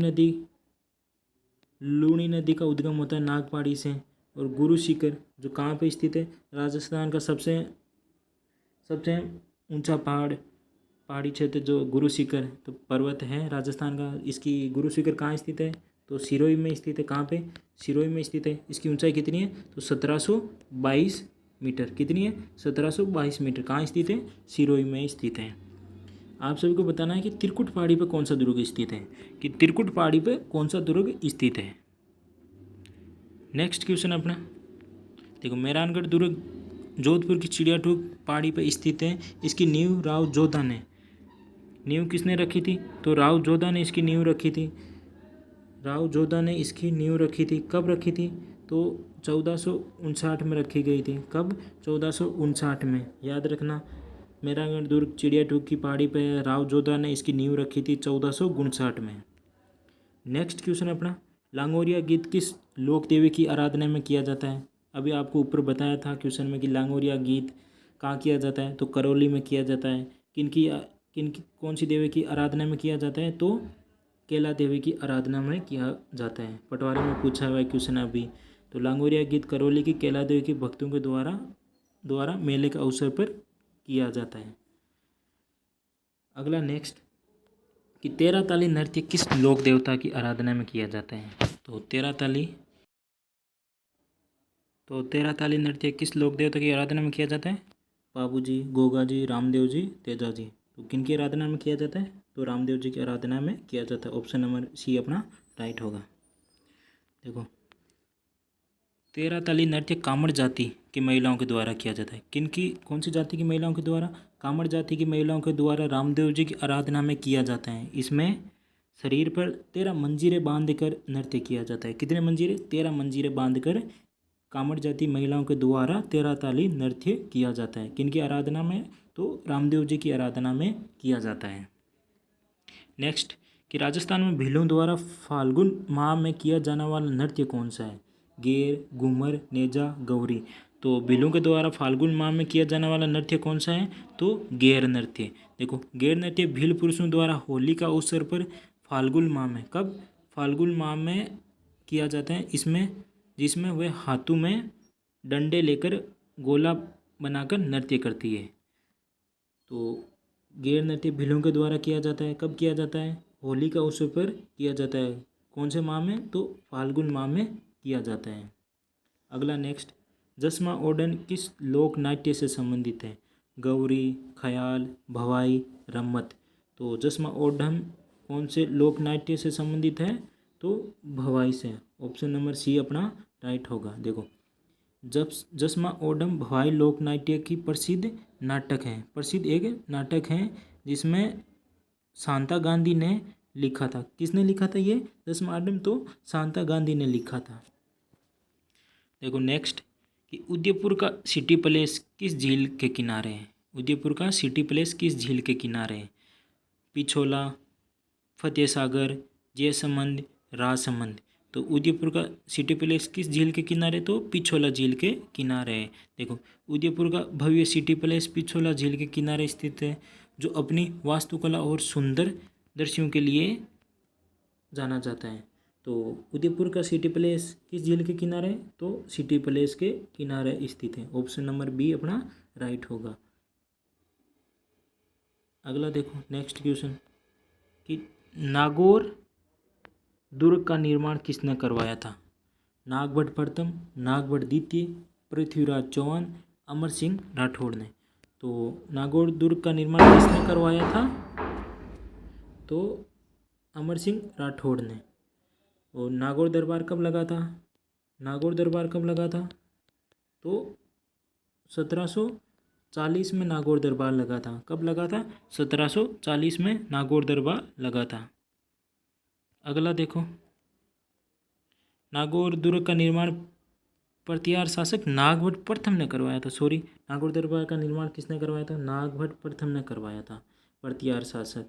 S1: नदी का उद्गम होता है नागपाड़ी से। और गुरु शिखर जो कहाँ पे स्थित है। राजस्थान का सबसे ऊंचा पहाड़ी क्षेत्र जो गुरु शिखर तो पर्वत है राजस्थान का, इसकी गुरु शिखर कहाँ स्थित है। तो सिरोही में स्थित है। कहाँ पे? सिरोही में स्थित है। इसकी ऊंचाई कितनी है? तो 1722 मीटर। कितनी है? 1722 मीटर। कहाँ स्थित है? सिरोही में स्थित है। आप सभी को बताना है कि त्रिकुट पहाड़ी पर कौन सा दुर्ग स्थित है, कि त्रिकुट पहाड़ी पर कौन सा दुर्ग स्थित है। नेक्स्ट क्वेश्चन अपना देखो, मेहरानगढ़ दुर्ग जोधपुर की चिड़ियाटूक पहाड़ी पर स्थित है। इसकी नींव राव जोधा ने, नींव किसने रखी थी? तो राव जोधा ने इसकी नींव रखी थी। राव जोधा ने इसकी नींव रखी थी। कब रखी थी? तो 1459 में रखी गई थी। कब? 1459 में। याद रखना, मेहरानगढ़ दुर्ग चिड़ियाटूक की पहाड़ी पर राव जोधा ने इसकी नींव रखी थी 1459 में। नेक्स्ट क्वेश्चन अपना, लांगोरिया गीत किस लोक देवी की आराधना में किया जाता है? अभी आपको ऊपर बताया था क्वेश्चन में कि लांगोरिया गीत कहाँ किया जाता है, तो करौली में किया जाता है। किनकी कौन सी देवी की आराधना में किया जाता है? तो केला देवी की आराधना में किया जाता है। पटवारी में पूछा हुआ है क्वेश्चन अभी। तो लांगोरिया गीत करौली की केला देवी के भक्तों के द्वारा मेले के अवसर पर किया जाता है। अगला नेक्स्ट, कि तेरह ताली नृत्य किस लोक देवता की आराधना में किया जाता है? तो तेरह ताली नृत्य किस लोक देवता की आराधना में किया जाता है? बाबू जी, गोगा जी, रामदेव जी, तेजा जी। तो किन की आराधना में किया जाता है? तो रामदेव जी की आराधना में किया जाता है। ऑप्शन नंबर सी अपना राइट होगा। देखो, तेरह ताली नृत्य कामड़ जाति की महिलाओं के द्वारा किया जाता है। कौन सी जाति की महिलाओं के द्वारा? कामड़ जाति की महिलाओं के द्वारा रामदेव जी की आराधना में किया जाता है। इसमें शरीर पर 13 मंजीरें बांधकर नृत्य किया जाता है। कितने मंजीरें? 13 मंजीरें बांधकर कामड़ जाति महिलाओं के द्वारा 13 ताली नृत्य किया जाता है। किनकी आराधना में? तो रामदेव जी की आराधना में किया जाता है। नेक्स्ट, कि राजस्थान में भीलों द्वारा फाल्गुन माह में किया जाने वाला नृत्य कौन सा है? गेर, घूमर, नेजा, गौरी। तो भीलों के द्वारा फाल्गुन माह में किया जाने वाला नृत्य कौन सा है? तो गेर नृत्य। देखो, गेर नृत्य भील पुरुषों द्वारा होली का अवसर पर फाल्गुन माह में, कब? फाल्गुन माह में किया जाता है। जिसमें वह हाथों में डंडे लेकर गोला बनाकर नृत्य करती है। तो गेर नृत्य भीलों के द्वारा किया जाता है। कब किया जाता है? होली का अवसर पर किया जाता है। कौन से माह में? तो फाल्गुन माह में किया जाता है। अगला नेक्स्ट, जसमा ओडन किस लोक नाट्य से संबंधित है? गौरी, ख्याल, भवाई, रम्मत। तो जसमा ओडम कौन से लोक नाट्य से संबंधित है? तो भवाई से। ऑप्शन नंबर सी अपना राइट होगा। देखो, जसमा ओडम भवाई लोक नाट्य की प्रसिद्ध एक नाटक है जिसमें शांता गांधी ने लिखा था। किसने लिखा था ये जसमा ओडम? तो शांता गांधी ने लिखा था। देखो नेक्स्ट, कि उदयपुर का सिटी पैलेस किस झील के किनारे है? उदयपुर का सिटी पैलेस किस झील के किनारे है? पिछोला, फतेह सागर, जयसमंद, राजसमंद। तो उदयपुर का सिटी पैलेस किस झील के किनारे? तो पिछोला झील के किनारे है। देखो, उदयपुर का भव्य सिटी पैलेस पिछोला झील के किनारे स्थित है, जो अपनी वास्तुकला और सुंदर दृश्यों के लिए जाना जाता है। तो उदयपुर का सिटी पैलेस किस झील के किनारे? तो सिटी पैलेस के किनारे स्थित है। ऑप्शन नंबर बी अपना राइट होगा। अगला देखो नेक्स्ट क्वेश्चन, कि नागौर दुर्ग का निर्माण किसने करवाया था? नागभट्ट प्रथम, नागभट्ट द्वितीय, पृथ्वीराज चौहान, अमर सिंह राठौड़ ने। तो नागौर दुर्ग का निर्माण किसने करवाया था? तो अमर सिंह राठौड़ ने। और नागौर दरबार कब लगा था? नागौर दरबार कब लगा था? तो 1740 में नागौर दरबार लगा था। कब लगा था? 1740 में नागौर दरबार लगा था। अगला देखो, नागौर दुर्ग का निर्माण प्रतिहार शासक नागभट्ट प्रथम ने करवाया था। नागौर दरबार का निर्माण किसने करवाया था? नागभट्ट प्रथम ने करवाया था। प्रतिहार शासक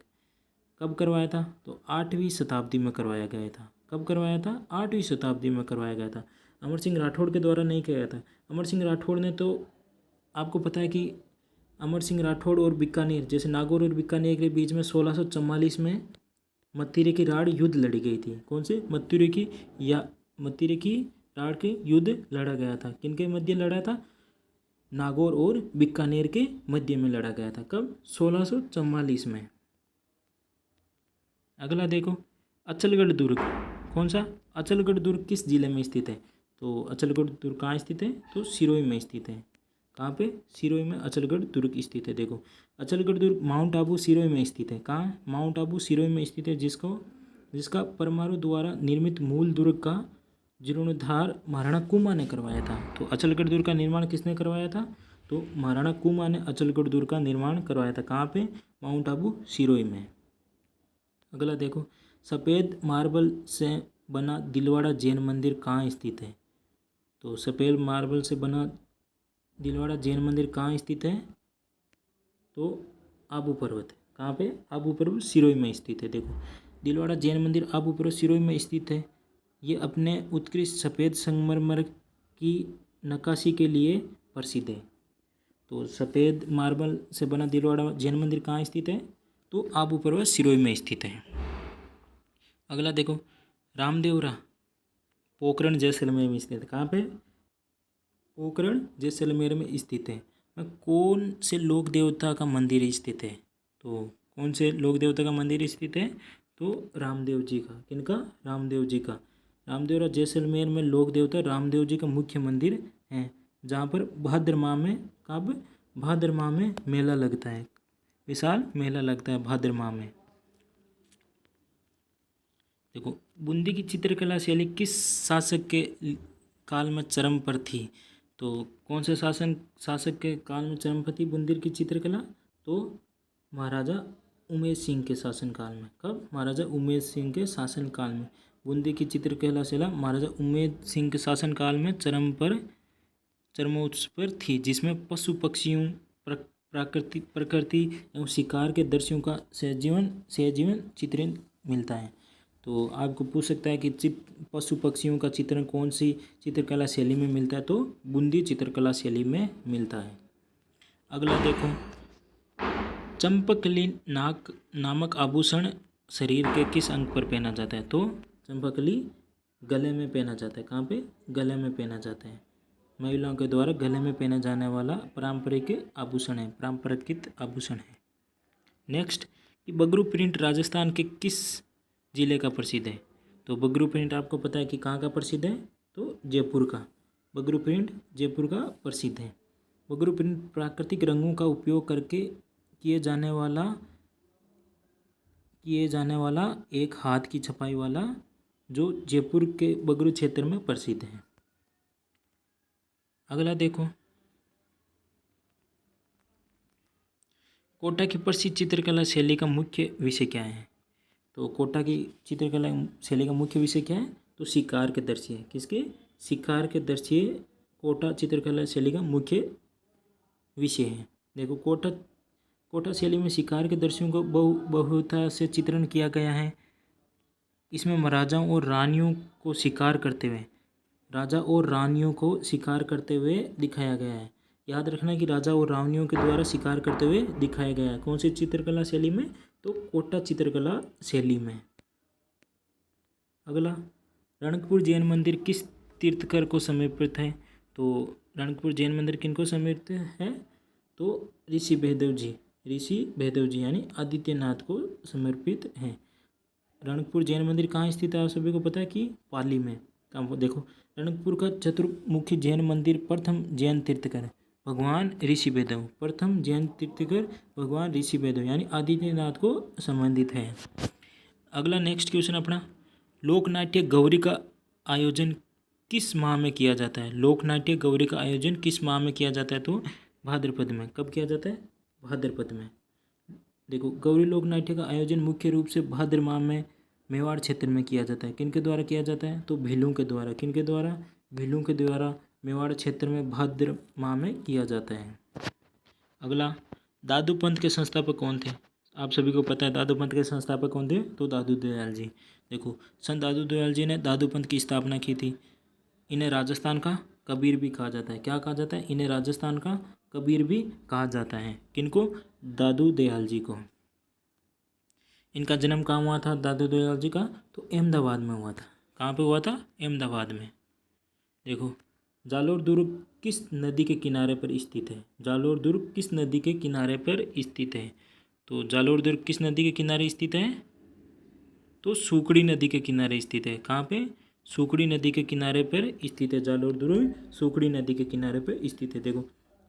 S1: कब करवाया था? तो 8वीं शताब्दी में करवाया गया था। कब करवाया था? 8वीं शताब्दी में करवाया गया था। अमर सिंह राठौड़ के द्वारा नहीं किया गया था। अमर सिंह राठौड़ ने, तो आपको पता है कि अमर सिंह राठौड़ और बीकानेर, जैसे नागौर और बीकानेर के बीच में 1644 में मत्तीरे की राड़ युद्ध लड़ी गई थी। कौन से? मत्तीरे की राड़ के युद्ध लड़ा गया था। किनके मध्य लड़ा था? नागौर और बीकानेर के मध्य में लड़ा गया था। कब? 1644 में। अगला देखो, अचलगढ़ दुर्ग कौन सा? अचलगढ़ दुर्ग किस जिले में स्थित है? तो अचलगढ़ दुर्ग कहाँ स्थित है? तो सिरोही में स्थित है। कहाँ पे? सिरोही में अचलगढ़ दुर्ग स्थित है। देखो अचलगढ़ दुर्ग माउंट आबू सिरोही में स्थित है। कहाँ? माउंट आबू सिरोही में स्थित है, जिसका परमाणु द्वारा निर्मित मूल दुर्ग का जीर्णोद्धार महाराणा कुंभा ने करवाया था। तो अचलगढ़ दुर्ग का निर्माण किसने करवाया था? तो महाराणा कुंभा ने अचलगढ़ दुर्ग का निर्माण करवाया था। कहाँ पे? माउंट आबू सिरोही में। अगला देखो, सफ़ेद मार्बल से बना दिलवाड़ा जैन मंदिर कहाँ स्थित है? तो सफ़ेद मार्बल से बना दिलवाड़ा जैन मंदिर कहाँ स्थित है? तो आबू पर्वत। कहाँ पे? आबू पर्वत सिरोही में स्थित है। देखो दिलवाड़ा जैन मंदिर आबू पर्वत सिरोही में स्थित है। ये अपने उत्कृष्ट सफ़ेद संगमरमर की नक्काशी के लिए प्रसिद्ध है। तो सफ़ेद मार्बल से बना दिलवाड़ा जैन मंदिर कहाँ स्थित है? तो आबू पर्वत सिरोही में स्थित है। अगला देखो, रामदेवरा पोखरण जैसलमेर में स्थित है। कहाँ पे? पोखरण जैसलमेर में स्थित है। कौन से लोक देवता का मंदिर स्थित है? तो कौन से लोक देवता का मंदिर स्थित है? तो रामदेव जी का। किनका? रामदेव जी का। रामदेवरा जैसलमेर में लोक देवता रामदेव जी का मुख्य मंदिर है, जहाँ पर भाद्र माह में, कब? भाद्र माह में मेला लगता है, विशाल मेला लगता है भाद्र माह में। देखो बूंदी की चित्रकला शैली किस शासक के काल में चरम पर थी? तो कौन से शासक के काल में चरम पर थी बूंदी की चित्रकला? तो महाराजा उमेश सिंह के शासनकाल में। कब? महाराजा उमेश सिंह के शासनकाल में बूंदी की चित्रकला शैली महाराजा उमेश सिंह के शासनकाल में चरमोत्कर्ष पर थी, जिसमें पशु पक्षियों, प्रकृति एवं शिकार के दृश्यों का सहजीवन चित्रण मिलता है। तो आपको पूछ सकता है कि पशु पक्षियों का चित्रण कौन सी चित्रकला शैली में मिलता है? तो बूंदी चित्रकला शैली में मिलता है। अगला देखो, चंपकली नामक आभूषण शरीर के किस अंग पर पहना जाता है? तो चंपकली गले में पहना जाता है। कहाँ पे? गले में पहना जाता है। महिलाओं के द्वारा गले में पहना जाने वाला पारंपरिक आभूषण है, पारंपरिक आभूषण है। नेक्स्ट, कि बगरू प्रिंट राजस्थान के किस जिले का प्रसिद्ध है? तो बगरू प्रिंट आपको पता है कि कहाँ का प्रसिद्ध है? तो जयपुर का। बगरू प्रिंट जयपुर का प्रसिद्ध है। बगरू प्रिंट प्राकृतिक रंगों का उपयोग करके किए जाने वाला एक हाथ की छपाई वाला, जो जयपुर के बगरू क्षेत्र में प्रसिद्ध है। अगला देखो, कोटा की प्रसिद्ध चित्रकला शैली का मुख्य विषय क्या है? तो कोटा की चित्रकला शैली का मुख्य विषय क्या है? तो शिकार के दृश्य। किसके? शिकार के दृश्य कोटा चित्रकला शैली का मुख्य विषय है। देखो कोटा शैली में शिकार के दृश्यों को बहुता से चित्रण किया गया है। इसमें राजाओं और रानियों को शिकार करते हुए दिखाया गया है। याद रखना कि राजा और रानियों के द्वारा शिकार करते हुए दिखाया गया है। कौन सी चित्रकला शैली में? तो कोटा चित्रकला शैली में। अगला, रणकपुर जैन मंदिर किस तीर्थकर को समर्पित है? तो रणकपुर जैन मंदिर किनको समर्पित है? तो ऋषि भेदव जी यानी आदित्यनाथ को समर्पित है। रणकपुर जैन मंदिर कहाँ स्थित है? आप सभी को पता है कि पाली में। देखो रणकपुर का चतुर्मुखी जैन मंदिर प्रथम जैन तीर्थकर भगवान ऋषि भेदव, प्रथम जैन तीर्थकर भगवान ऋषि भेदव यानी आदित्यनाथ को संबंधित है। अगला नेक्स्ट क्वेश्चन अपना, लोकनाट्य गौरी का आयोजन किस माह में किया जाता है? लोकनाट्य गौरी का आयोजन किस माह में किया जाता है? तो भाद्रपद में। कब किया जाता है? भाद्रपद में। देखो गौरी लोकनाट्य का आयोजन मुख्य रूप से भाद्र माह में मेवाड़ क्षेत्र में किया जाता है। किनके द्वारा किया जाता है? तो भीलों के द्वारा। किनके द्वारा? भीलों के द्वारा मेवाड़ क्षेत्र में भाद्र माह में किया जाता है। अगला, दादू पंथ के संस्थापक कौन थे? आप सभी को पता है दादू पंथ के संस्थापक कौन थे? तो दादू दयाल जी। देखो संत दादू दयाल जी ने दादू पंथ की स्थापना की थी। इन्हें राजस्थान का कबीर भी कहा जाता है। क्या कहा जाता है? इन्हें राजस्थान का कबीर भी कहा जाता है। किनको? दादू दयाल जी को। इनका जन्म कहाँ हुआ था दादू दयाल जी का? तो अहमदाबाद में हुआ था। कहाँ पे हुआ था? अहमदाबाद में। देखो जालोर दुर्ग किस नदी के किनारे पर स्थित है? जालोर दुर्ग किस नदी के किनारे पर स्थित है? तो जालोर दुर्ग किस नदी के किनारे स्थित है? तो सुकड़ी नदी के किनारे स्थित है। कहाँ पे? सुकड़ी नदी के किनारे पर स्थित है। जालोर दुर्ग सुकड़ी नदी के किनारे पर स्थित है। देखो,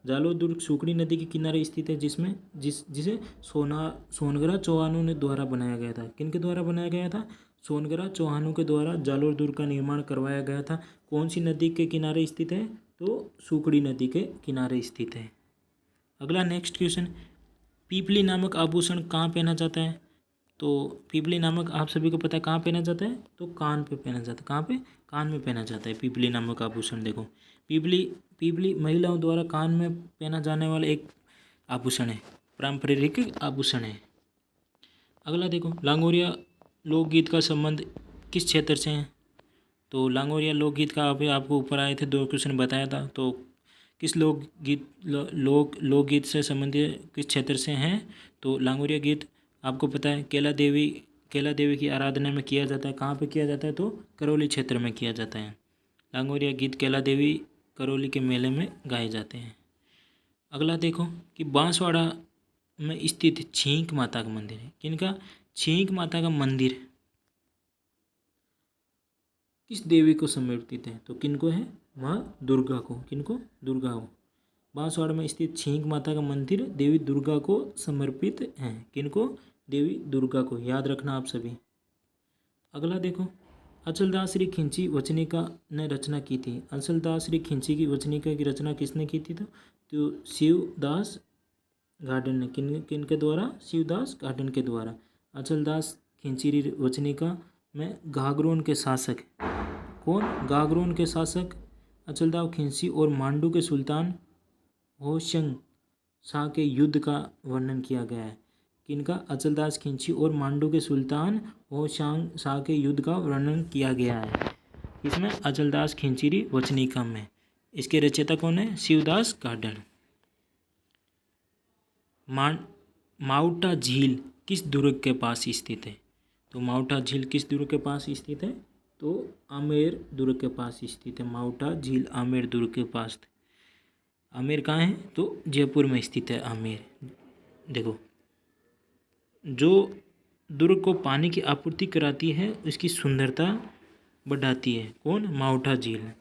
S1: जालोर दुर्ग सुकड़ी नदी के किनारे स्थित है, जिसे सोनगरा चौहानों ने द्वारा बनाया गया था। किनके द्वारा बनाया गया था? सोनगरा चौहानों के द्वारा जालोर दुर्ग का निर्माण करवाया गया था। कौन सी नदी के किनारे स्थित है? तो सुकड़ी नदी के किनारे स्थित है। अगला नेक्स्ट क्वेश्चन, पीपली नामक आभूषण कहाँ पहना जाता है? तो पीपली नामक, आप सभी को पता है कहाँ पहना जाता है? तो कान पे पहना जाता है। कहाँ पे? कान में पहना जाता है पीपली नामक आभूषण। देखो, पीपली महिलाओं द्वारा कान में पहना जाने वाला एक आभूषण है, पारंपरिक आभूषण है। अगला देखो, लांगोरिया लोकगीत का संबंध किस क्षेत्र से है? तो लांगोरिया लोकगीत का अभी आपको ऊपर आए थे 2 क्वेश्चन बताया था। तो किस लोकगीत से संबंधित किस क्षेत्र से हैं? तो लांगोरिया गीत आपको पता है केला देवी की आराधना में किया जाता है। कहाँ पे किया जाता है? तो करौली क्षेत्र में किया जाता है। लांगोरिया गीत केला देवी करौली के मेले में गाए जाते हैं। अगला देखो कि बांसवाड़ा में स्थित छींक माता का मंदिर है। किनका? छींक माता का मंदिर किस देवी को समर्पित है? तो किनको है? माँ दुर्गा को। किनको? दुर्गा को। बांसवाड़ा में स्थित छींक माता का मंदिर देवी दुर्गा को समर्पित है। किनको? देवी दुर्गा को। याद रखना आप सभी। अगला देखो, अचलदास श्री खिंची वचनिका ने रचना की थी। अचलदास श्री खिंची की वचनिका की रचना किसने की थी? तो शिवदास गार्डन ने। किनके द्वारा? शिवदास गार्डन के द्वारा। अचलदास खिंची वचनिका में गागरोन के शासक, कौन? गागरोन के शासक अचलदास खिंची और मांडू के सुल्तान होशंग शाह के युद्ध का वर्णन किया गया है। किनका? अचलदास खिंची और मांडू के सुल्तान होशंग शाह के युद्ध का वर्णन किया गया है। इसमें अचलदास खिंची वचनिका में। इसके रचयिता कौन है? शिवदास गार्डन। माउटा झील किस दुर्ग के पास स्थित है? तो माउटा झील किस दुर्ग के पास स्थित है? तो आमेर दुर्ग के पास स्थित है। माउटा झील आमेर दुर्ग के पास। आमेर कहाँ है? तो जयपुर में स्थित है आमेर। देखो, जो दुर्ग को पानी की आपूर्ति कराती है उसकी सुंदरता बढ़ाती है। कौन? माउटा झील।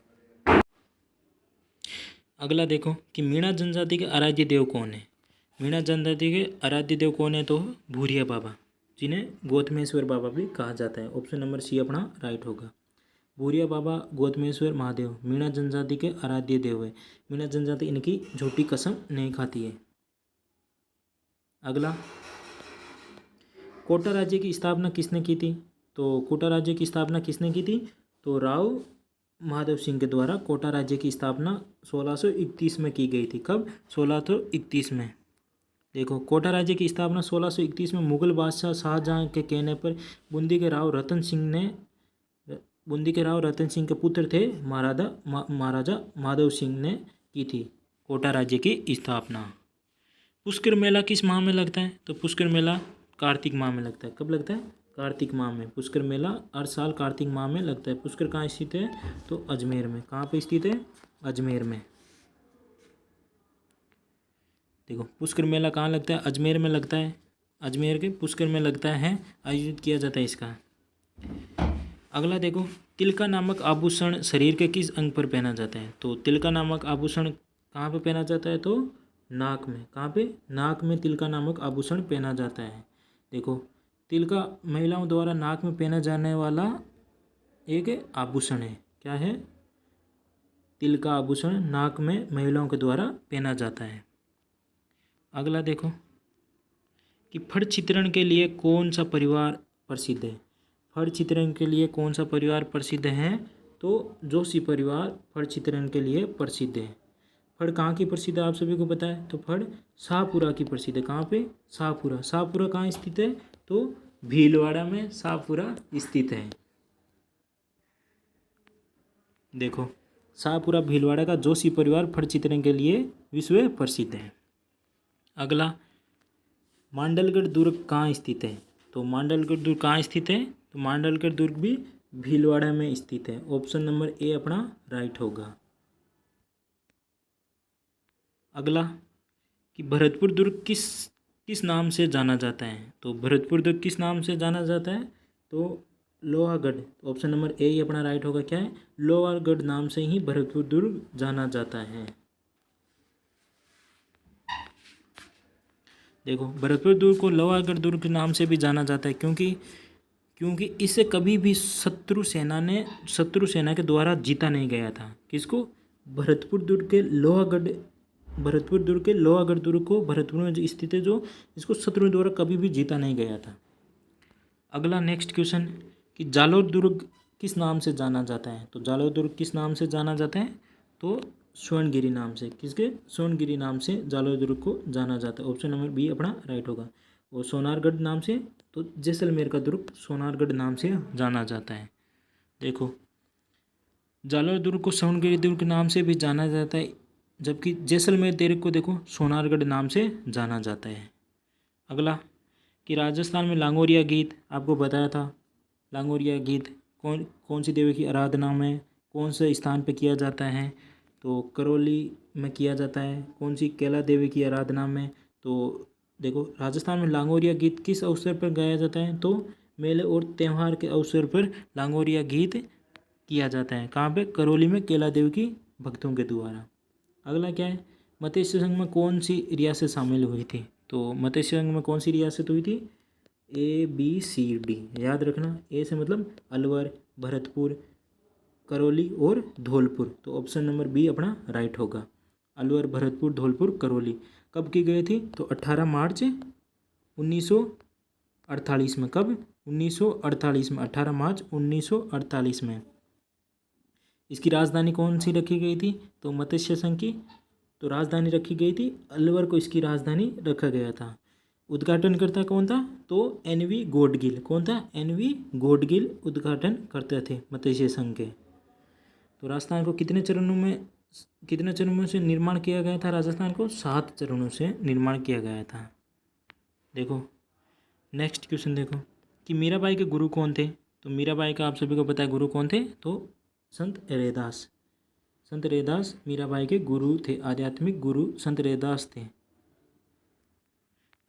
S1: अगला देखो कि मीणा जनजाति के आराध्य देव कौन है? मीणा जनजाति के आराध्य देव कौन है? तो भूरिया बाबा, जिन्हें गौतमेश्वर बाबा भी कहा जाता है। ऑप्शन नंबर सी अपना राइट होगा। भूरिया बाबा गौतमेश्वर महादेव मीणा जनजाति के आराध्य देव है। मीणा जनजाति इनकी झूठी कसम नहीं खाती है। अगला, कोटा राज्य की स्थापना किसने की थी? तो कोटा राज्य की स्थापना किसने की थी? तो राव महादेव सिंह के द्वारा कोटा राज्य की स्थापना 1631 में की गई थी। कब? 1631 में। देखो, कोटा राज्य की स्थापना 1631 में मुगल बादशाह शाहजहां के कहने पर बूंदी के राव रतन सिंह के पुत्र थे महाराजा माधव सिंह ने की थी कोटा राज्य की स्थापना। पुष्कर मेला किस माह में लगता है? तो पुष्कर मेला कार्तिक माह में लगता है। कब लगता है? कार्तिक माह में। पुष्कर मेला हर साल कार्तिक माह में लगता है। पुष्कर कहाँ स्थित है? तो अजमेर में। कहाँ पे स्थित है? अजमेर में। देखो, पुष्कर मेला कहाँ लगता है? अजमेर में लगता है। अजमेर के पुष्कर में लगता है, आयोजित किया जाता है इसका। अगला देखो, तिलका नामक आभूषण शरीर के किस अंग पर पहना जाता है? तो तिलका नामक आभूषण कहाँ पे पहना जाता है? तो नाक में। कहाँ पे? नाक में तिलका नामक आभूषण पहना जाता है। देखो, तिलका महिलाओं द्वारा नाक में पहना जाने वाला एक आभूषण है। क्या है? तिलका आभूषण नाक में महिलाओं के द्वारा पहना जाता है। अगला देखो कि फड़ चित्रण के लिए कौन सा परिवार प्रसिद्ध है? फड़ चित्रण के लिए कौन सा परिवार प्रसिद्ध है? तो जोशी परिवार फड़ चित्रण के लिए प्रसिद्ध है। फड़ कहाँ की प्रसिद्ध है? आप सभी को पता है। तो फड़ शाहपुरा की प्रसिद्ध है। कहाँ पे? शाहपुरा। शाहपुरा कहाँ स्थित है? तो भीलवाड़ा में शाहपुरा स्थित है। देखो, शाहपुरा भीलवाड़ा का जोशी परिवार फड़ चित्रण के लिए विश्व प्रसिद्ध है। अगला, मांडलगढ़ दुर्ग कहाँ स्थित है? तो मांडलगढ़ दुर्ग कहाँ स्थित है? तो मांडलगढ़ दुर्ग भी भीलवाड़ा में स्थित है। ऑप्शन नंबर ए अपना राइट होगा। अगला, कि भरतपुर दुर्ग किस नाम से जाना जाता है? तो भरतपुर दुर्ग किस नाम से जाना जाता है? तो तो लोहागढ़, तो ऑप्शन नंबर ए ही अपना राइट होगा। क्या है? लोहागढ़ नाम से ही भरतपुर दुर्ग जाना जाता है। देखो, भरतपुर दुर्ग को लोहागढ़ दुर्ग के नाम से भी जाना जाता है क्योंकि इसे कभी भी शत्रु सेना के द्वारा जीता नहीं गया था। किसको? भरतपुर दुर्ग के लोहागढ़ दुर्ग को, भरतपुर में जो स्थित है, जो इसको शत्रु द्वारा कभी भी जीता नहीं गया था। अगला नेक्स्ट क्वेश्चन कि जालोर दुर्ग किस नाम से जाना जाता है? तो जालोर दुर्ग किस नाम से जाना जाता है? तो स्वर्णगिरी नाम से। किसके? स्वर्णगिरी नाम से जालोर दुर्ग को जाना जाता है। ऑप्शन नंबर बी अपना राइट होगा। और सोनारगढ़ नाम से, तो जैसलमेर का दुर्ग सोनारगढ़ नाम से जाना जाता है। देखो, जालोर दुर्ग को स्वर्णगिरी दुर्ग नाम से भी जाना जाता है, जबकि जैसलमेर दुर्ग को देखो सोनारगढ़ नाम से जाना जाता है। अगला कि राजस्थान में लांगोरिया गीत, आपको बताया था लांगोरिया गीत कौन सी देवी की आराधना में, कौन से स्थान पे किया जाता है? तो करौली में किया जाता है। कौन सी? कैला देवी की आराधना में। तो देखो, राजस्थान में लांगोरिया गीत किस अवसर पर गाया जाता है? तो मेले और त्यौहार के अवसर पर लांगोरिया गीत किया जाता है। कहाँ पे? करौली में कैला देवी की भक्तों के द्वारा। अगला क्या है? मत्स्य संघ में कौन सी रियासत शामिल हुई थी? तो मत्स्य संघ में कौन सी रियासत हुई थी? ABCD याद रखना। ए से मतलब अलवर, भरतपुर, करौली और धौलपुर। तो ऑप्शन नंबर बी अपना राइट होगा। अलवर, भरतपुर, धौलपुर, करौली कब की गई थी? तो 18 मार्च 1948 में। कब? 1948 में, 18 मार्च 1948 में। इसकी राजधानी कौन सी रखी गई थी? तो मत्स्य संघ की तो राजधानी रखी गई थी अलवर को, इसकी राजधानी रखा गया था। उद्घाटनकर्ता कौन था? तो NV गौडगिल। कौन था? NV गौडगिल उद्घाटन करते थे मत्स्य संघ के। तो राजस्थान को कितने चरणों से निर्माण किया गया था? राजस्थान को 7 चरणों से निर्माण किया गया था। देखो, नेक्स्ट क्वेश्चन देखो कि मीराबाई के गुरु कौन थे? तो मीराबाई का आप सभी को पता है गुरु कौन थे? तो संत रैदास मीराबाई के गुरु थे, आध्यात्मिक गुरु संत रैदास थे।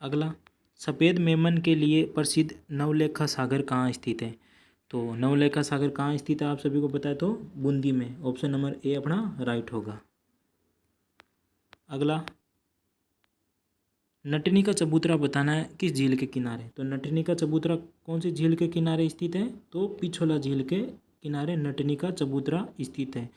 S1: अगला, सफ़ेद मेमन के लिए प्रसिद्ध नवलेखा सागर कहाँ स्थित है? तो नवलेखा सागर कहाँ स्थित है आप सभी को पता है, तो बूंदी में। ऑप्शन नंबर ए अपना राइट होगा। अगला, नटनी का चबूतरा बताना है किस झील के किनारे? तो नटनी का चबूतरा कौन सी झील के किनारे स्थित है? तो पिछोला झील के किनारे नटनी का चबूतरा स्थित है।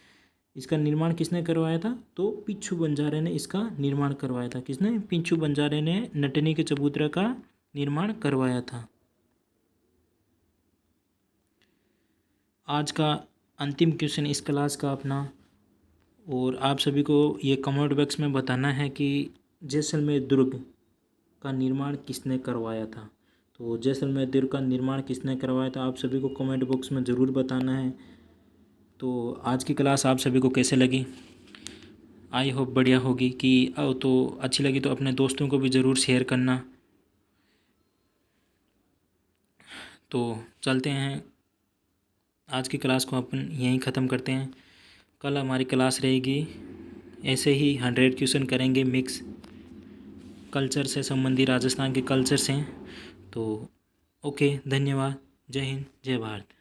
S1: इसका निर्माण किसने करवाया था? तो पिच्छू बंजारे ने इसका निर्माण करवाया था। किसने? पिच्छू बंजारे ने नटनी के चबूतरा का निर्माण करवाया था। आज का अंतिम क्वेश्चन इस क्लास का अपना, और आप सभी को ये कमेंट बॉक्स में बताना है कि जैसलमेर दुर्ग का निर्माण किसने करवाया था। तो जैसलमेर दुर्ग का निर्माण किसने करवाया था आप सभी को कमेंट बॉक्स में ज़रूर बताना है। तो आज की क्लास आप सभी को कैसे लगी? आई होप बढ़िया होगी। कि तो अच्छी लगी तो अपने दोस्तों को भी ज़रूर शेयर करना। तो चलते हैं, आज की क्लास को अपन यहीं ख़त्म करते हैं। कल हमारी क्लास रहेगी, ऐसे ही 100 क्वेश्चन करेंगे मिक्स कल्चर से संबंधी, राजस्थान के कल्चर से। तो ओके, धन्यवाद। जय हिंद, जय भारत।